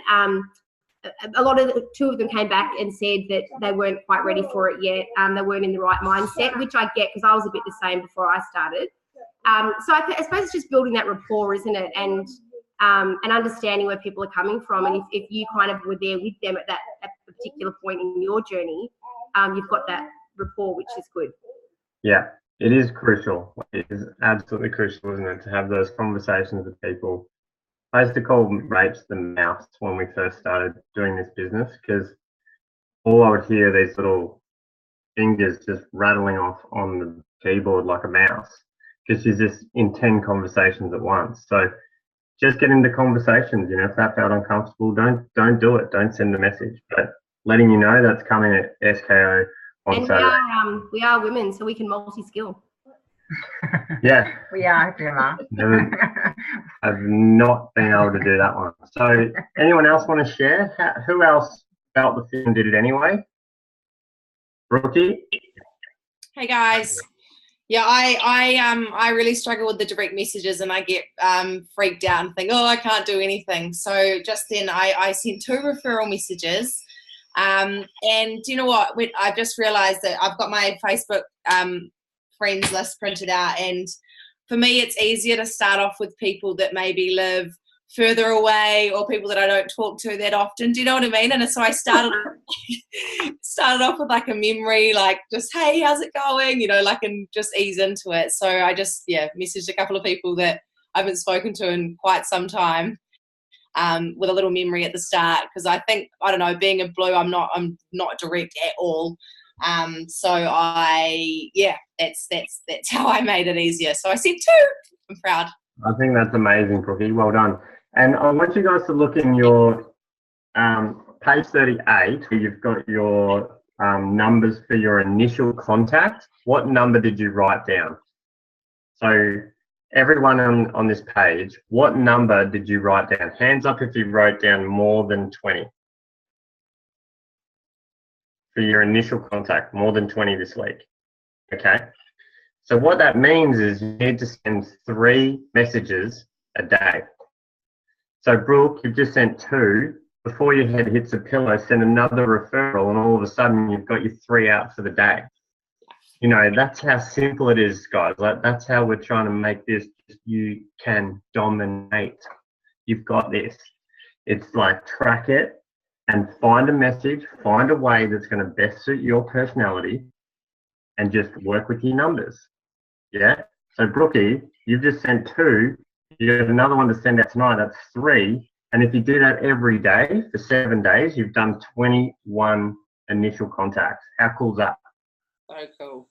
Two of them came back and said that they weren't quite ready for it yet. They weren't in the right mindset, which I get because I was a bit the same before I started. So I suppose it's just building that rapport, isn't it? And understanding where people are coming from. And if you kind of were there with them at a particular point in your journey, you've got that rapport, which is good. Yeah, it is crucial. It is absolutely crucial, isn't it, to have those conversations with people. I used to call Rach the mouse when we first started doing this business, because all I would hear these little fingers just rattling off on the keyboard like a mouse, because she's just in 10 conversations at once. So just get into conversations. You know, if that felt uncomfortable, don't do it. Don't send the message. But letting you know that's coming at SKO on Saturday. We are women, so we can multi-skill. Yeah. We are, Gemma. I've not been able to do that one. So anyone else want to share? Who else felt the film did it anyway? Brookie? Hey guys. Yeah, I really struggle with the direct messages, and I get freaked out and think, oh, I can't do anything. So just then I sent 2 referral messages. And do you know what? I just realized that I've got my Facebook friends list printed out, and for me it's easier to start off with people that maybe live further away or people that I don't talk to that often. Do you know what I mean? And so I started off with like a memory, like just, hey, how's it going? You know, like, and just ease into it. So I just, messaged a couple of people that I haven't spoken to in quite some time, with a little memory at the start. Because I think, I don't know, being a blue, I'm not direct at all. So that's how I made it easier. So I said 2. I'm proud. I think that's amazing, Brookie. Well done. And I want you guys to look in your page 38, where you've got your numbers for your initial contact. What number did you write down? So everyone on this page, what number did you write down? Hands up if you wrote down more than 20. For your initial contact, more than 20 this week. Okay. So what that means is you need to send 3 messages a day. So Brooke, you've just sent 2. Before your head hits the pillow, send another referral, and all of a sudden you've got your 3 out for the day. You know, that's how simple it is, guys. Like, that's how we're trying to make this. You can dominate. You've got this. It's like, track it and find a message, find a way that's going to best suit your personality, and just work with your numbers. Yeah. So Brookie, you've just sent 2. You got another one to send out tonight. That's 3. And if you do that every day for 7 days, you've done 21 initial contacts. How cool is that? So cool.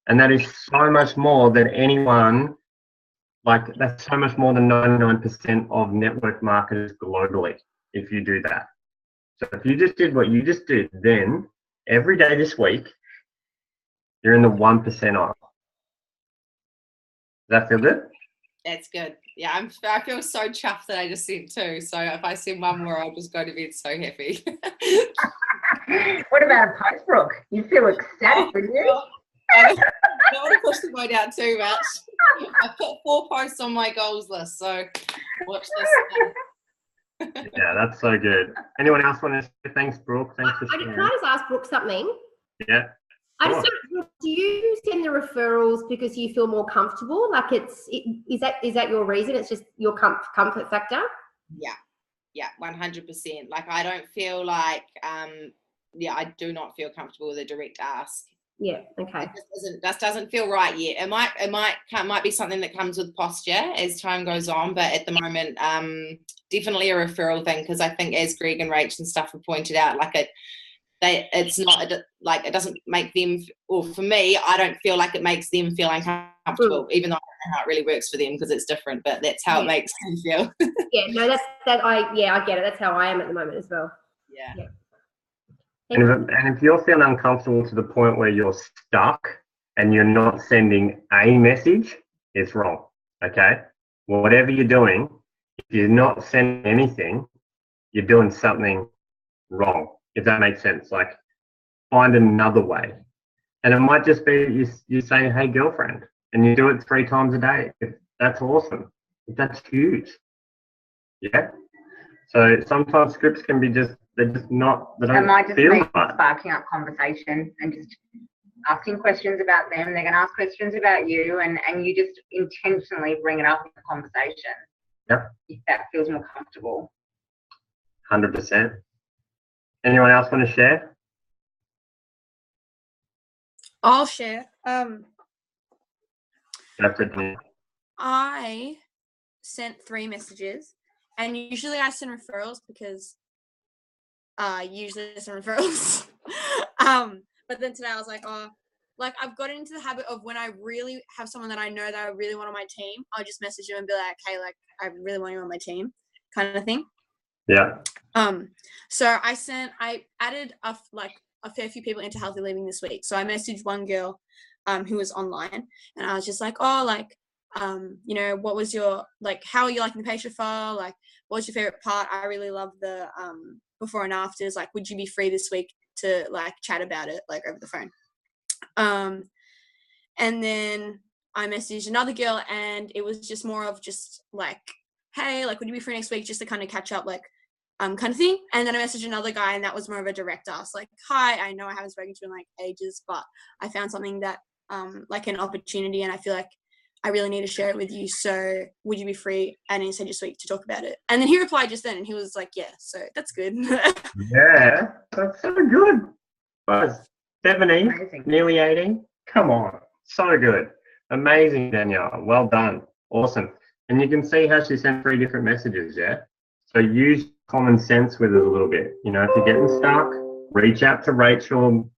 And that is so much more than anyone. Like, that's so much more than 99% of network marketers globally. If you do that. So if you just did what you just did, then every day this week, you're in the 1% off. Does that feel good? That's good. Yeah, I feel so chuffed that I just sent 2. So if I send 1 more, I'll just go to bed so happy. What about a post, Brooke? You feel ecstatic, wouldn't you? I don't want to push the boat out too much. I put 4 posts on my goals list, so watch this. Yeah, that's so good. Anyone else want to say thanks, Brooke? Thanks for sharing. Can I just ask Brooke something? Yeah. Sure. Do you send the referrals because you feel more comfortable? Like, is that your reason? It's just your comfort factor? Yeah, 100%. Like, I don't feel like, I do not feel comfortable with a direct ask. Yeah. Okay. It just doesn't feel right yet. It might be something that comes with posture as time goes on, but at the moment, definitely a referral thing, because I think, as Greg and Rach and stuff have pointed out, like it's not like, it doesn't make them, or for me, I don't feel like it makes them feel uncomfortable, even though I don't know how it really works for them, because it's different, but that's how it makes them feel. Yeah, no, I get it. That's how I am at the moment as well. Yeah. And if you're feeling uncomfortable to the point where you're stuck and you're not sending a message, it's wrong. Okay? Whatever you're doing, if you're not sending anything, you're doing something wrong, if that makes sense. Like, find another way. And it might just be you say, hey, girlfriend, and you do it 3 times a day. That's awesome. That's huge. Yeah? So sometimes scripts can be just, they don't might just feel be right. sparking up conversation and just asking questions about them. They're going to ask questions about you, and you just intentionally bring it up in the conversation. Yep. If that feels more comfortable. 100%. Anyone else want to share? I'll share. That's it. I sent 3 messages, and usually I send referrals because usually I send referrals. But then today I was like, I've got into the habit of, when I really have someone that I know that I really want on my team, I'll just message them and be like, hey, like, I really want you on my team, kind of thing. Yeah. So I added a fair few people into Healthy Living this week. So I messaged one girl who was online, and I was just like, what was your, like, how are you liking the page so far? Like, what's your favorite part? I really love the before and afters. Like, would you be free this week to, like, chat about it, like, over the phone? And then I messaged another girl, and it was just more of just like, hey, like, would you be free next week just to kind of catch up, like, kind of thing. And then I messaged another guy, and that was more of a direct ask, like, hi, I know I haven't spoken to you in like ages, but I found something that like an opportunity, and I feel like I really need to share it with you, so would you be free and he said this week to talk about it? And then he replied just then, and he was like, yeah, so that's good. Yeah, that's so good. Buzz, 17, Amazing. nearly 18. Come on, so good. Amazing, Danielle. Well done. Awesome. And you can see how she sent 3 different messages, yeah? So use common sense with it a little bit. You know, if you're getting stuck, reach out to Rachel,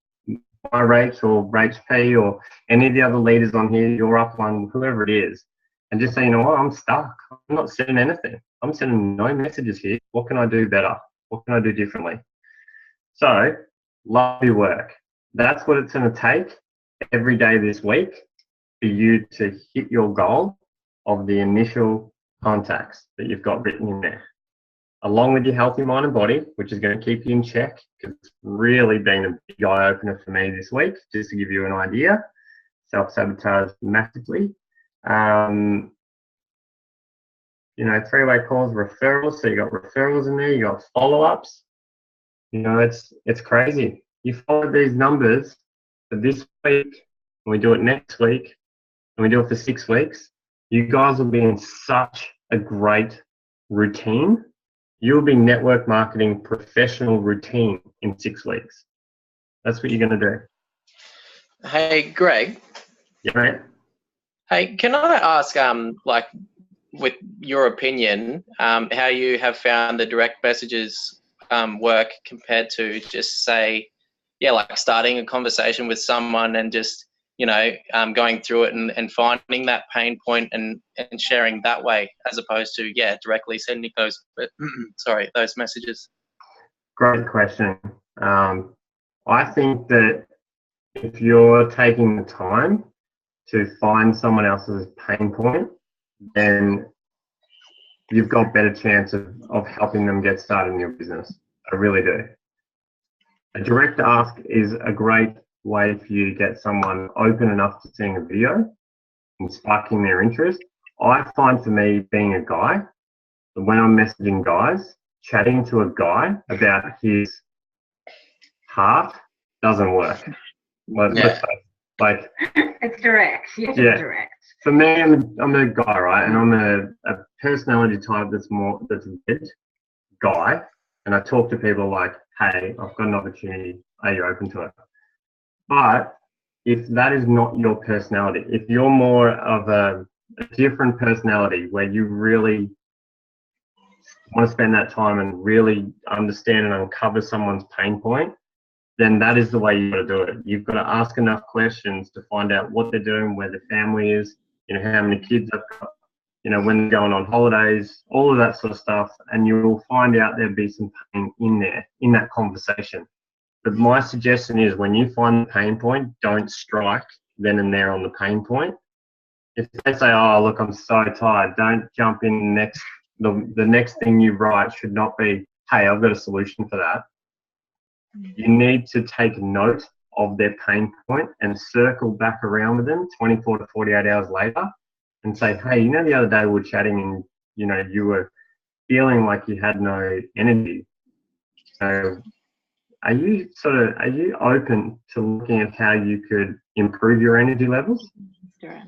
my Rach, or Rach P, or any of the other leaders on here, your upline, whoever it is, and just say, you know what, I'm stuck. I'm not sending anything. I'm sending no messages here. What can I do better? What can I do differently? So, love your work. That's what it's going to take every day this week for you to hit your goal of the initial contacts that you've got written in there, along with your healthy mind and body, which is going to keep you in check, because it's really been a big eye-opener for me this week, just to give you an idea. Self-sabotage massively. You know, 3-way calls, referrals. So you got referrals in there, you got follow-ups. You know, it's crazy. You follow these numbers for this week, and we do it next week, and we do it for 6 weeks. You guys will be in such a great routine. You'll be network marketing professional routine in 6 weeks. That's what you're going to do. Hey, Greg. Yeah, mate. Hey, can I ask, like, with your opinion, how you have found the direct messages work compared to just say, yeah, like starting a conversation with someone and just, you know, going through it and finding that pain point and sharing that way, as opposed to, yeah, directly sending those, those messages? Great question. I think that if you're taking the time to find someone else's pain point, then you've got better chance of helping them get started in your business. I really do. A direct ask is a great way for you to get someone open enough to seeing a video and sparking their interest. I find for me, being a guy, that when I'm messaging guys, chatting to a guy about his heart doesn't work. Like, it's direct. Yeah, direct. For me, I'm a guy, right? And I'm a personality type that's a bit guy. And I talk to people like, hey, I've got an opportunity. Are you open to it? But if that is not your personality, if you're more of a different personality where you really want to spend that time and really understand and uncover someone's pain point, then that is the way you've got to do it. You've got to ask enough questions to find out what they're doing, where their family is, you know, how many kids they've got, you know, when they're going on holidays, all of that sort of stuff. And you will find out there'll be some pain in there, in that conversation. But my suggestion is, when you find the pain point, don't strike then and there on the pain point. If they say, oh, look, I'm so tired, don't jump in next. The next thing you write should not be, hey, I've got a solution for that. You need to take note of their pain point and circle back around with them 24 to 48 hours later and say, hey, you know, the other day we were chatting and, you know, you were feeling like you had no energy. So are you open to looking at how you could improve your energy levels? Sure.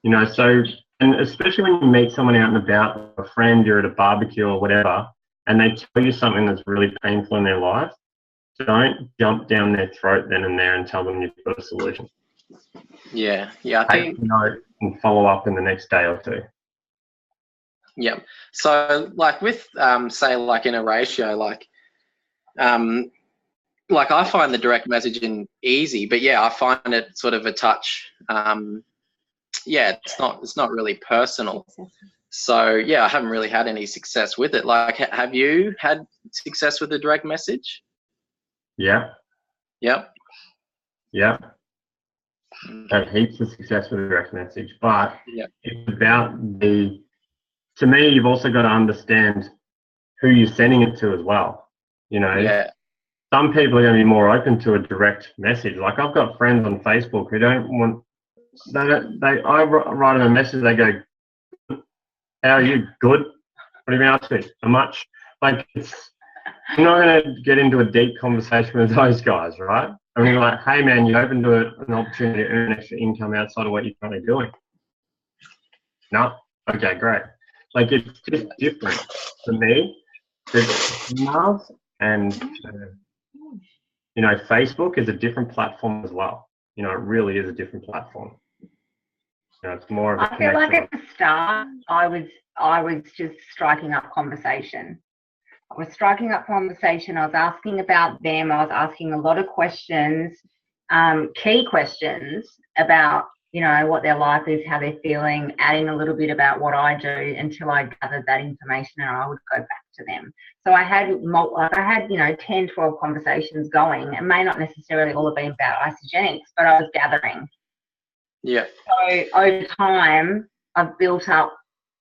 You know, so, and especially when you meet someone out and about, a friend, you're at a barbecue or whatever, and they tell you something that's really painful in their life, don't jump down their throat then and there and tell them you've got a solution. Yeah, I think. Take note and follow up in the next day or two. Yeah. So, like with, say, like in a ratio, like I find the direct messaging easy, but yeah, I find it sort of a touch. It's not really personal. So yeah, I haven't really had any success with it. Like, have you had success with the direct message? Yeah. Yep. Yeah. Had heaps of success with the direct message, but it's about to me, you've also got to understand who you're sending it to as well. You know, some people are going to be more open to a direct message. Like, I've got friends on Facebook who don't want I write them a message. They go, "How are you? Good. What have you been up to? How much?" Like, you're not going to get into a deep conversation with those guys, right? I mean, like, hey man, you open to an opportunity to earn extra income outside of what you're currently doing. No, okay, great. Like, it's just different for me. The emails and you know, Facebook is a different platform as well. You know, it really is a different platform. You know, it's more of a I feel like connection. at the start, I was just striking up conversation. I was striking up conversation. I was asking about them. I was asking a lot of questions, key questions about, you know, what their life is, how they're feeling, adding a little bit about what I do until I gathered that information, and I would go back to them. So I had, you know, 10, 12 conversations going. It may not necessarily all have been about isogenics, but I was gathering. Yeah. So over time, I've built up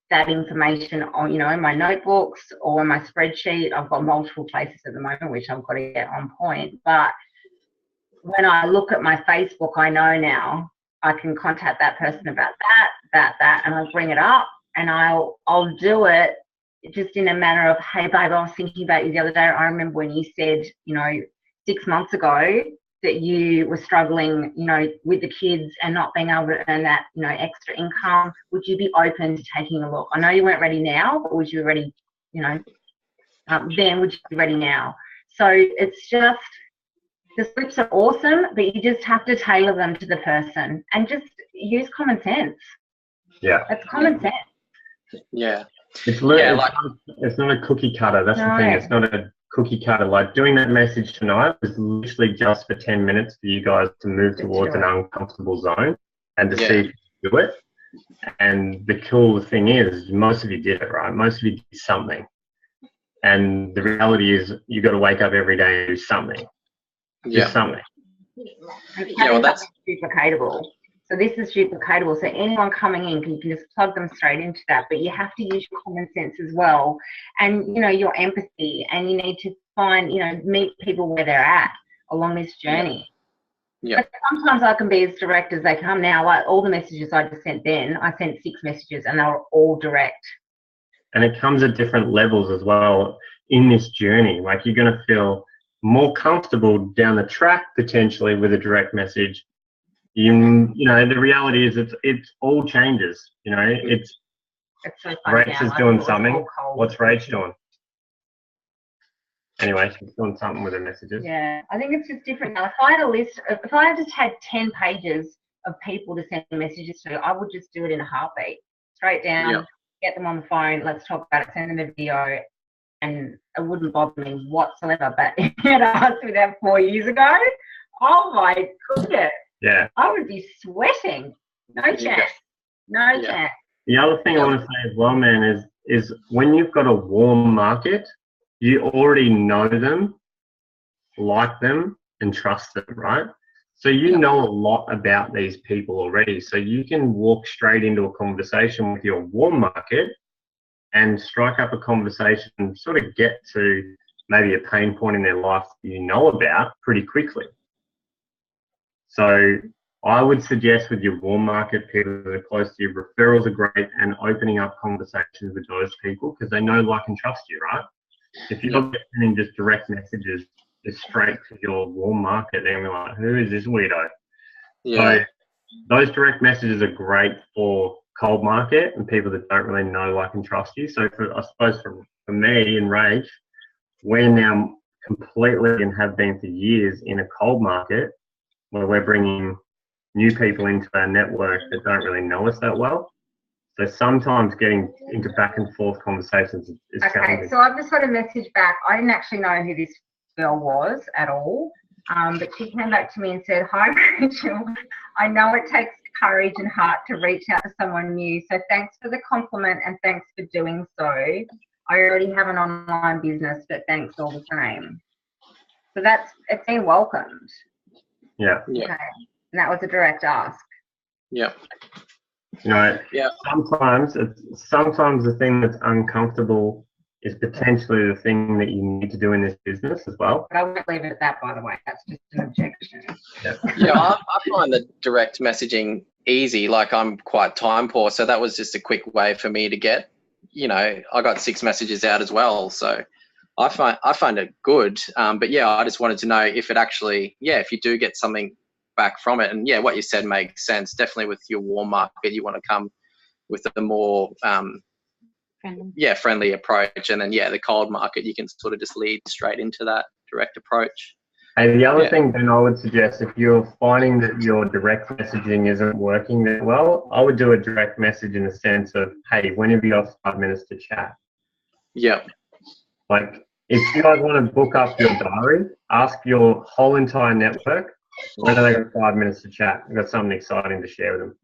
that information on, you know, in my notebooks or in my spreadsheet. I've got multiple places at the moment, which I've got to get on point. But when I look at my Facebook, I know now I can contact that person about that, and I'll bring it up, and I'll do it just in a manner of, hey, babe, I was thinking about you the other day. I remember when you said, you know, 6 months ago that you were struggling, you know, with the kids and not being able to earn that, you know, extra income. Would you be open to taking a look? I know you weren't ready now, but would you be ready, you know, then would you be ready now? So it's just, the scripts are awesome, but you just have to tailor them to the person and just use common sense. Yeah. That's common sense. Yeah. It's not a cookie cutter. That's the thing. It's not a cookie cutter. Like, doing that message tonight was literally just for 10 minutes for you guys to move towards an uncomfortable zone and to see if you do it. And the cool thing is, most of you did it, right? Most of you did something. And the reality is, you got to wake up every day and do something. Yeah. Do something. Yeah, well, that's duplicatable. So this is duplicatable. So anyone coming in, you can just plug them straight into that. But you have to use your common sense as well, and, you know, your empathy. And you need to find, you know, meet people where they're at along this journey. Yeah. But sometimes I can be as direct as they come now. Like, all the messages I just sent then, I sent 6 messages, and they were all direct. And it comes at different levels as well in this journey. Like, you're going to feel more comfortable down the track potentially with a direct message. You know, the reality is it's all changes. You know, it's so funny. Rach is doing something. What's Rach doing? Anyway, she's doing something with her messages. Yeah, I think it's just different now. If I had a list, if I just had 10 pages of people to send messages to, I would just do it in a heartbeat. Straight down, get them on the phone, let's talk about it, send them a video, and it wouldn't bother me whatsoever. But if you had asked me that 4 years ago, oh my goodness. Yeah. I would be sweating. No chance. No chance. The other thing I want to say as well, man, is when you've got a warm market, you already know them, like them, and trust them, right? So you know a lot about these people already. So you can walk straight into a conversation with your warm market and strike up a conversation and sort of get to maybe a pain point in their life that you know about pretty quickly. So I would suggest with your warm market, people that are close to you, referrals are great, and opening up conversations with those people because they know, like, and trust you, right? If you're sending just direct messages just straight to your warm market, they're going to be like, who is this weirdo? Yeah. So those direct messages are great for cold market and people that don't really know, like, and trust you. So I suppose for me and Rach, we're now completely, and have been for years, in a cold market where we're bringing new people into our network that don't really know us that well. So sometimes getting into back and forth conversations is challenging. Okay, so I've just got a message back. I didn't actually know who this girl was at all, but she came back to me and said, "Hi, Rachel. I know it takes courage and heart to reach out to someone new, so thanks for the compliment and thanks for doing so. I already have an online business, but thanks all the same." So it's been welcomed. Yeah. Okay. And that was a direct ask. Yeah. You know, sometimes the thing that's uncomfortable is potentially the thing that you need to do in this business as well. But I won't leave it at that, by the way. That's just an objection. Yeah, I find that direct messaging easy. Like, I'm quite time poor, so that was just a quick way for me to get, I got 6 messages out as well. So I find it good. But yeah, I just wanted to know if it actually, if you do get something back from it. And yeah, what you said makes sense. Definitely with your warm market, you want to come with a more friendly approach. And then the cold market, you can sort of just lead straight into that direct approach. And the other thing then I would suggest, if you're finding that your direct messaging isn't working that well, I would do a direct message in the sense of, hey, when have you got 5 minutes to chat? Yeah. Like, if you guys want to book up your diary, ask your whole entire network, when have they got 5 minutes to chat? I've got something exciting to share with them.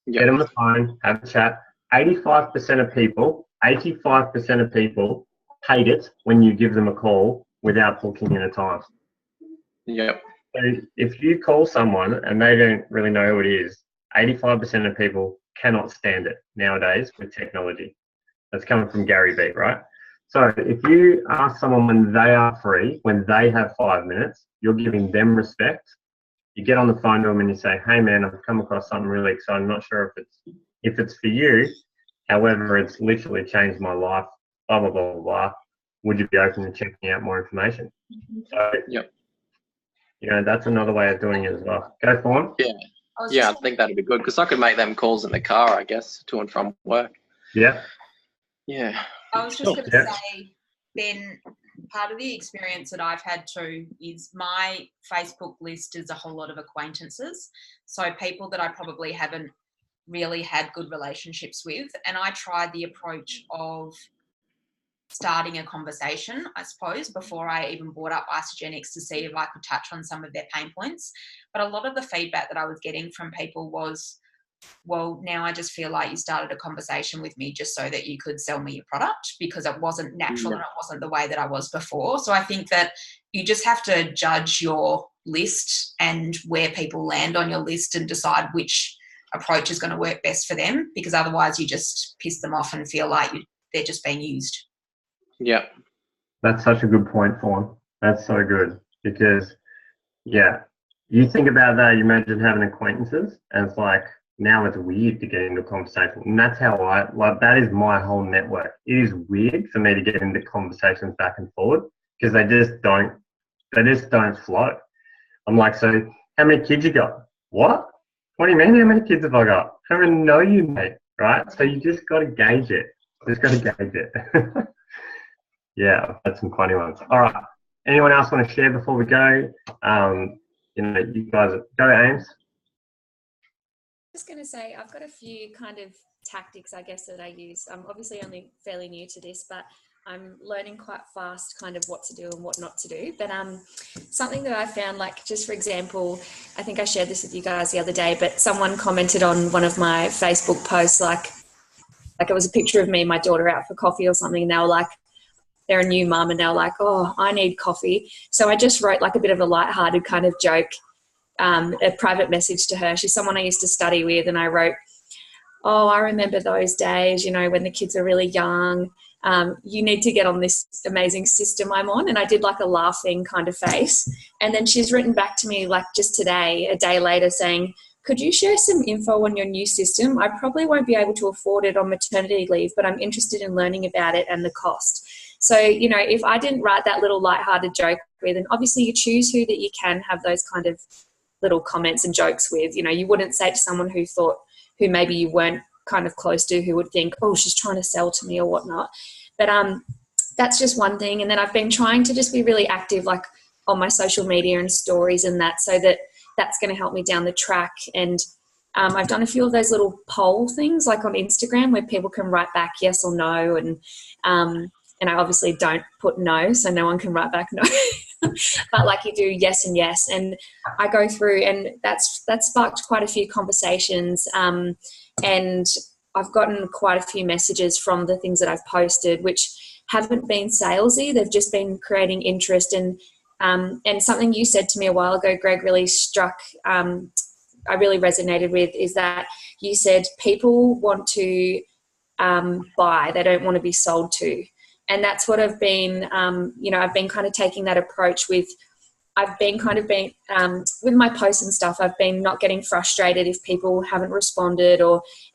Yep. Get them on the phone, have a chat. 85% of people hate it when you give them a call without booking in a time. Yep. So if you call someone and they don't really know who it is, 85% of people cannot stand it nowadays with technology. That's coming from Gary Vee, right? So if you ask someone when they are free, when they have 5 minutes, you're giving them respect. You get on the phone to them and you say, hey man, I've come across something really exciting. I'm not sure if it's for you. However, it's literally changed my life, blah, blah, blah, blah, blah. Would you be open to checking out more information? So, that's another way of doing it as well. Go Fawn. Yeah, I think that'd be good because I could make them calls in the car, I guess, to and from work. Yeah. Yeah. I was just going to say, Ben, part of the experience that I've had too is my Facebook list is a whole lot of acquaintances. So people that I probably haven't really had good relationships with. And I tried the approach of starting a conversation, I suppose, before I even brought up Isogenics to see if I could touch on some of their pain points. But a lot of the feedback that I was getting from people was, well, now I just feel like you started a conversation with me just so that you could sell me your product, because it wasn't natural and it wasn't the way that I was before. So I think that you just have to judge your list and where people land on your list and decide which approach is going to work best for them, because otherwise you just piss them off and feel like they're just being used. Yeah. That's such a good point, Fawn. That's so good because, you think about that, you imagine having acquaintances and it's like, now it's weird to get into a conversation. And that's how that is my whole network. It is weird for me to get into conversations back and forward because they just don't flow. I'm like, so how many kids you got? What? What do you mean? How many kids have I got? I don't even know you, mate. Right? So you just got to gauge it. Yeah, I've had some funny ones. All right. Anyone else want to share before we go? You guys go, Ames. Just going to say, I've got a few kind of tactics, I guess, that I use. I'm obviously only fairly new to this, but I'm learning quite fast kind of what to do and what not to do. But something that I found, like, just for example, I think I shared this with you guys the other day, but someone commented on one of my Facebook posts, like it was a picture of me and my daughter out for coffee or something, and they were like, they're a new mum, and they were like, oh, I need coffee. So I just wrote like a bit of a lighthearted kind of joke, a private message to her. She's someone I used to study with, and I wrote, oh, I remember those days, when the kids are really young. You need to get on this amazing system I'm on. And I did like a laughing kind of face. And then she's written back to me like just today, a day later, saying, could you share some info on your new system? I probably won't be able to afford it on maternity leave, but I'm interested in learning about it and the cost. So, if I didn't write that little lighthearted joke with, and obviously you choose who that you can have those kind of little comments and jokes with, you wouldn't say to someone who maybe you weren't kind of close to, who would think, oh, she's trying to sell to me or whatnot. But that's just one thing. And then I've been trying to just be really active, like on my social media and stories and that, so that's going to help me down the track. And I've done a few of those little poll things, like on Instagram, where people can write back yes or no. And I obviously don't put no, so no one can write back no. But like you do yes and yes. And I go through, and that sparked quite a few conversations. And I've gotten quite a few messages from the things that I've posted, which haven't been salesy. They've just been creating interest. And something you said to me a while ago, Greg, really struck, I really resonated with, is that you said people want to buy, they don't want to be sold to. And that's what I've been, I've been kind of taking that approach with I've been with my posts and stuff, I've been not getting frustrated if people haven't responded,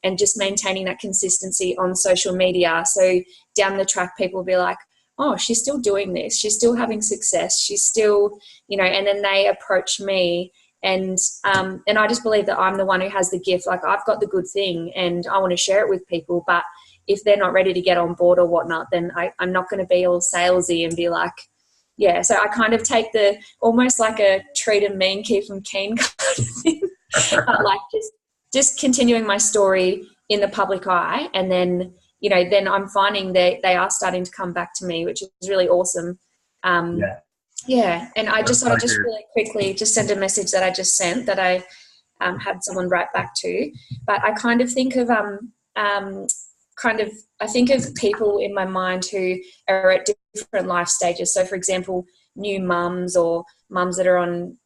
and just maintaining that consistency on social media. So down the track, people will be like, oh, she's still doing this. She's still having success. She's still, and then they approach me, and I just believe that I'm the one who has the gift. Like, I've got the good thing and I want to share it with people, but if they're not ready to get on board or whatnot, then I'm not going to be all salesy and be like, yeah. So I kind of take almost like a treat them mean, keep them keen kind of thing. But like just continuing my story in the public eye, and then, then I'm finding that they are starting to come back to me, which is really awesome. Yeah. And I just thought I'd just really quickly just send a message that I just sent that I had someone write back to. But I kind of think of I think of people in my mind who are at different life stages. So, for example, new mums, or mums that are on,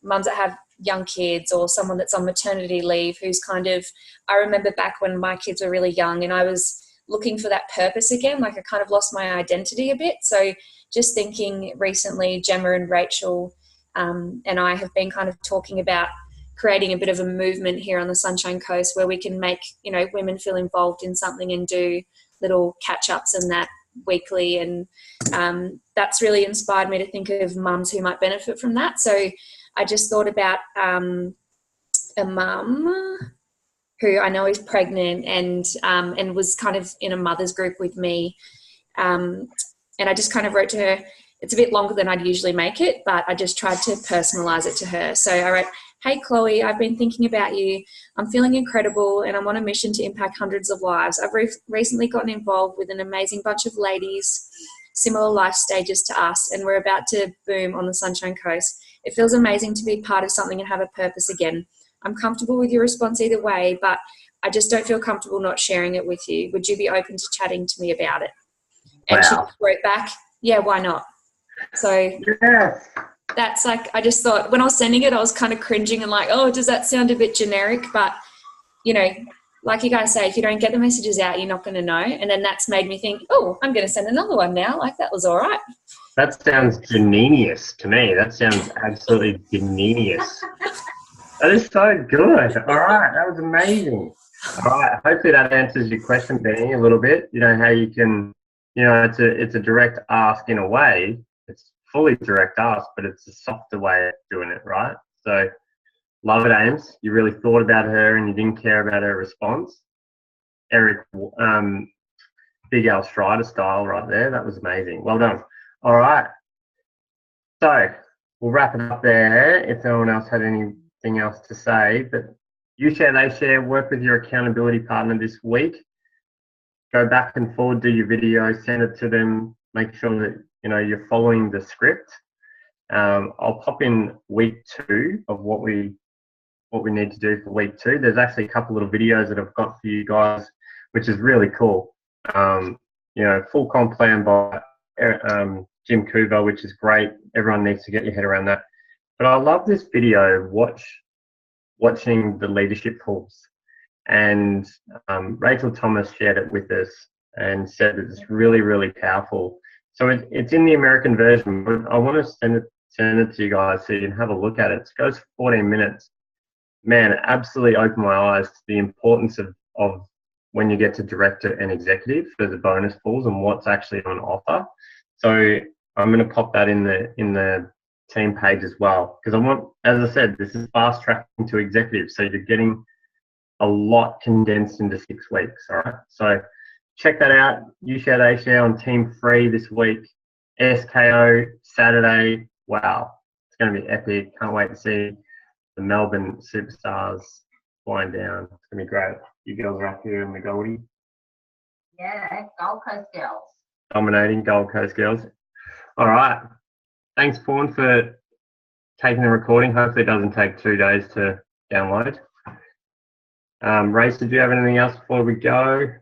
mums that have young kids, or someone that's on maternity leave who's I remember back when my kids were really young and I was looking for that purpose again, like I kind of lost my identity a bit. So just thinking recently, Gemma and Rachel and I have been kind of talking about creating a bit of a movement here on the Sunshine Coast where we can make, women feel involved in something and do little catch-ups and that weekly. And that's really inspired me to think of mums who might benefit from that. So I just thought about a mum who I know is pregnant and was kind of in a mother's group with me. And I just kind of wrote to her. It's a bit longer than I'd usually make it, but I just tried to personalize it to her. So I wrote, "Hey, Chloe, I've been thinking about you. I'm feeling incredible and I'm on a mission to impact hundreds of lives. I've recently gotten involved with an amazing bunch of ladies, similar life stages to us, and we're about to boom on the Sunshine Coast. It feels amazing to be part of something and have a purpose again. I'm comfortable with your response either way, but I just don't feel comfortable not sharing it with you. Would you be open to chatting to me about it?" And she wrote back, "Yeah, why not?" So that's like, I just thought when I was sending it, I was kind of cringing and like, oh, does that sound a bit generic? But, like you guys say, if you don't get the messages out, you're not going to know. And then that's made me think, oh, I'm going to send another one now. Like, that was all right. That sounds genius to me. That sounds absolutely genius. That is so good. All right. That was amazing. All right. Hopefully that answers your question, Benny, a little bit. How you can, it's a direct ask in a way. It's fully direct ask, but it's a softer way of doing it, right? So love it, Ames. You really thought about her and you didn't care about her response. Eric, Big Al Strider style right there. That was amazing. Well done. All right. So we'll wrap it up there if no one else had anything else to say. But you share, they share, work with your accountability partner this week. Go back and forward, do your video, send it to them, make sure that you're following the script. I'll pop in week 2 of what we need to do for week 2. There's actually a couple little videos that I've got for you guys, which is really cool. Full comp plan by Jim Coover, which is great. Everyone needs to get your head around that. But I love this video, watching the leadership pools. And Rachel Thomas shared it with us and said that it's really, really powerful. So it's in the American version, but I want to send it to you guys so you can have a look at it. It goes for 14 minutes. Man, it absolutely opened my eyes to the importance of when you get to director and executive for the bonus pools and what's actually on offer. So I'm going to pop that in the team page as well, because I want, as I said, this is fast tracking to executive. So you're getting a lot condensed into 6 weeks. All right. So check that out. You share, they share on Team Free this week. SKO Saturday. Wow. It's going to be epic. Can't wait to see the Melbourne superstars flying down. It's going to be great. You girls are up here in the Goldie. Yeah, Gold Coast girls. Dominating Gold Coast girls. All right. Thanks, Pawn, for taking the recording. Hopefully it doesn't take 2 days to download. Race, did you have anything else before we go?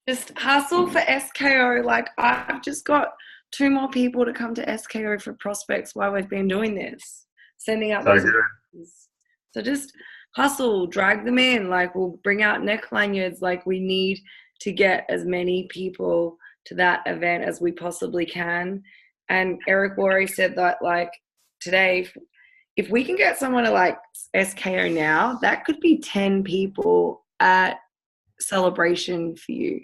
Just hustle for SKO. Like, I've just got 2 more people to come to SKO for prospects while we've been doing this, sending out those messages. So just hustle, drag them in. Like, we'll bring out neck lanyards. Like, we need to get as many people to that event as we possibly can. And Eric Worre said that, like, today, if we can get someone to, like, SKO now, that could be 10 people at celebration for you.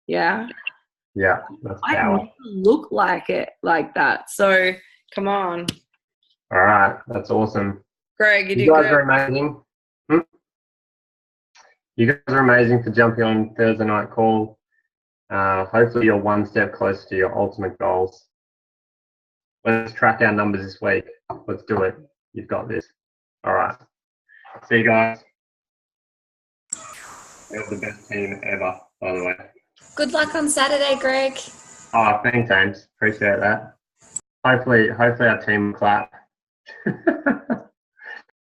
Yeah? Yeah, that's I power. never look like it like that. So, come on. All right, that's awesome. Greg, you You did guys good. are amazing. You guys are amazing for jumping on Thursday night call. Hopefully you're one step closer to your ultimate goals. Let's track our numbers this week. Let's do it. You've got this. All right. See you guys. You're the best team ever, by the way. Good luck on Saturday, Greg. Oh, thanks, James. Appreciate that. Hopefully our team will clap.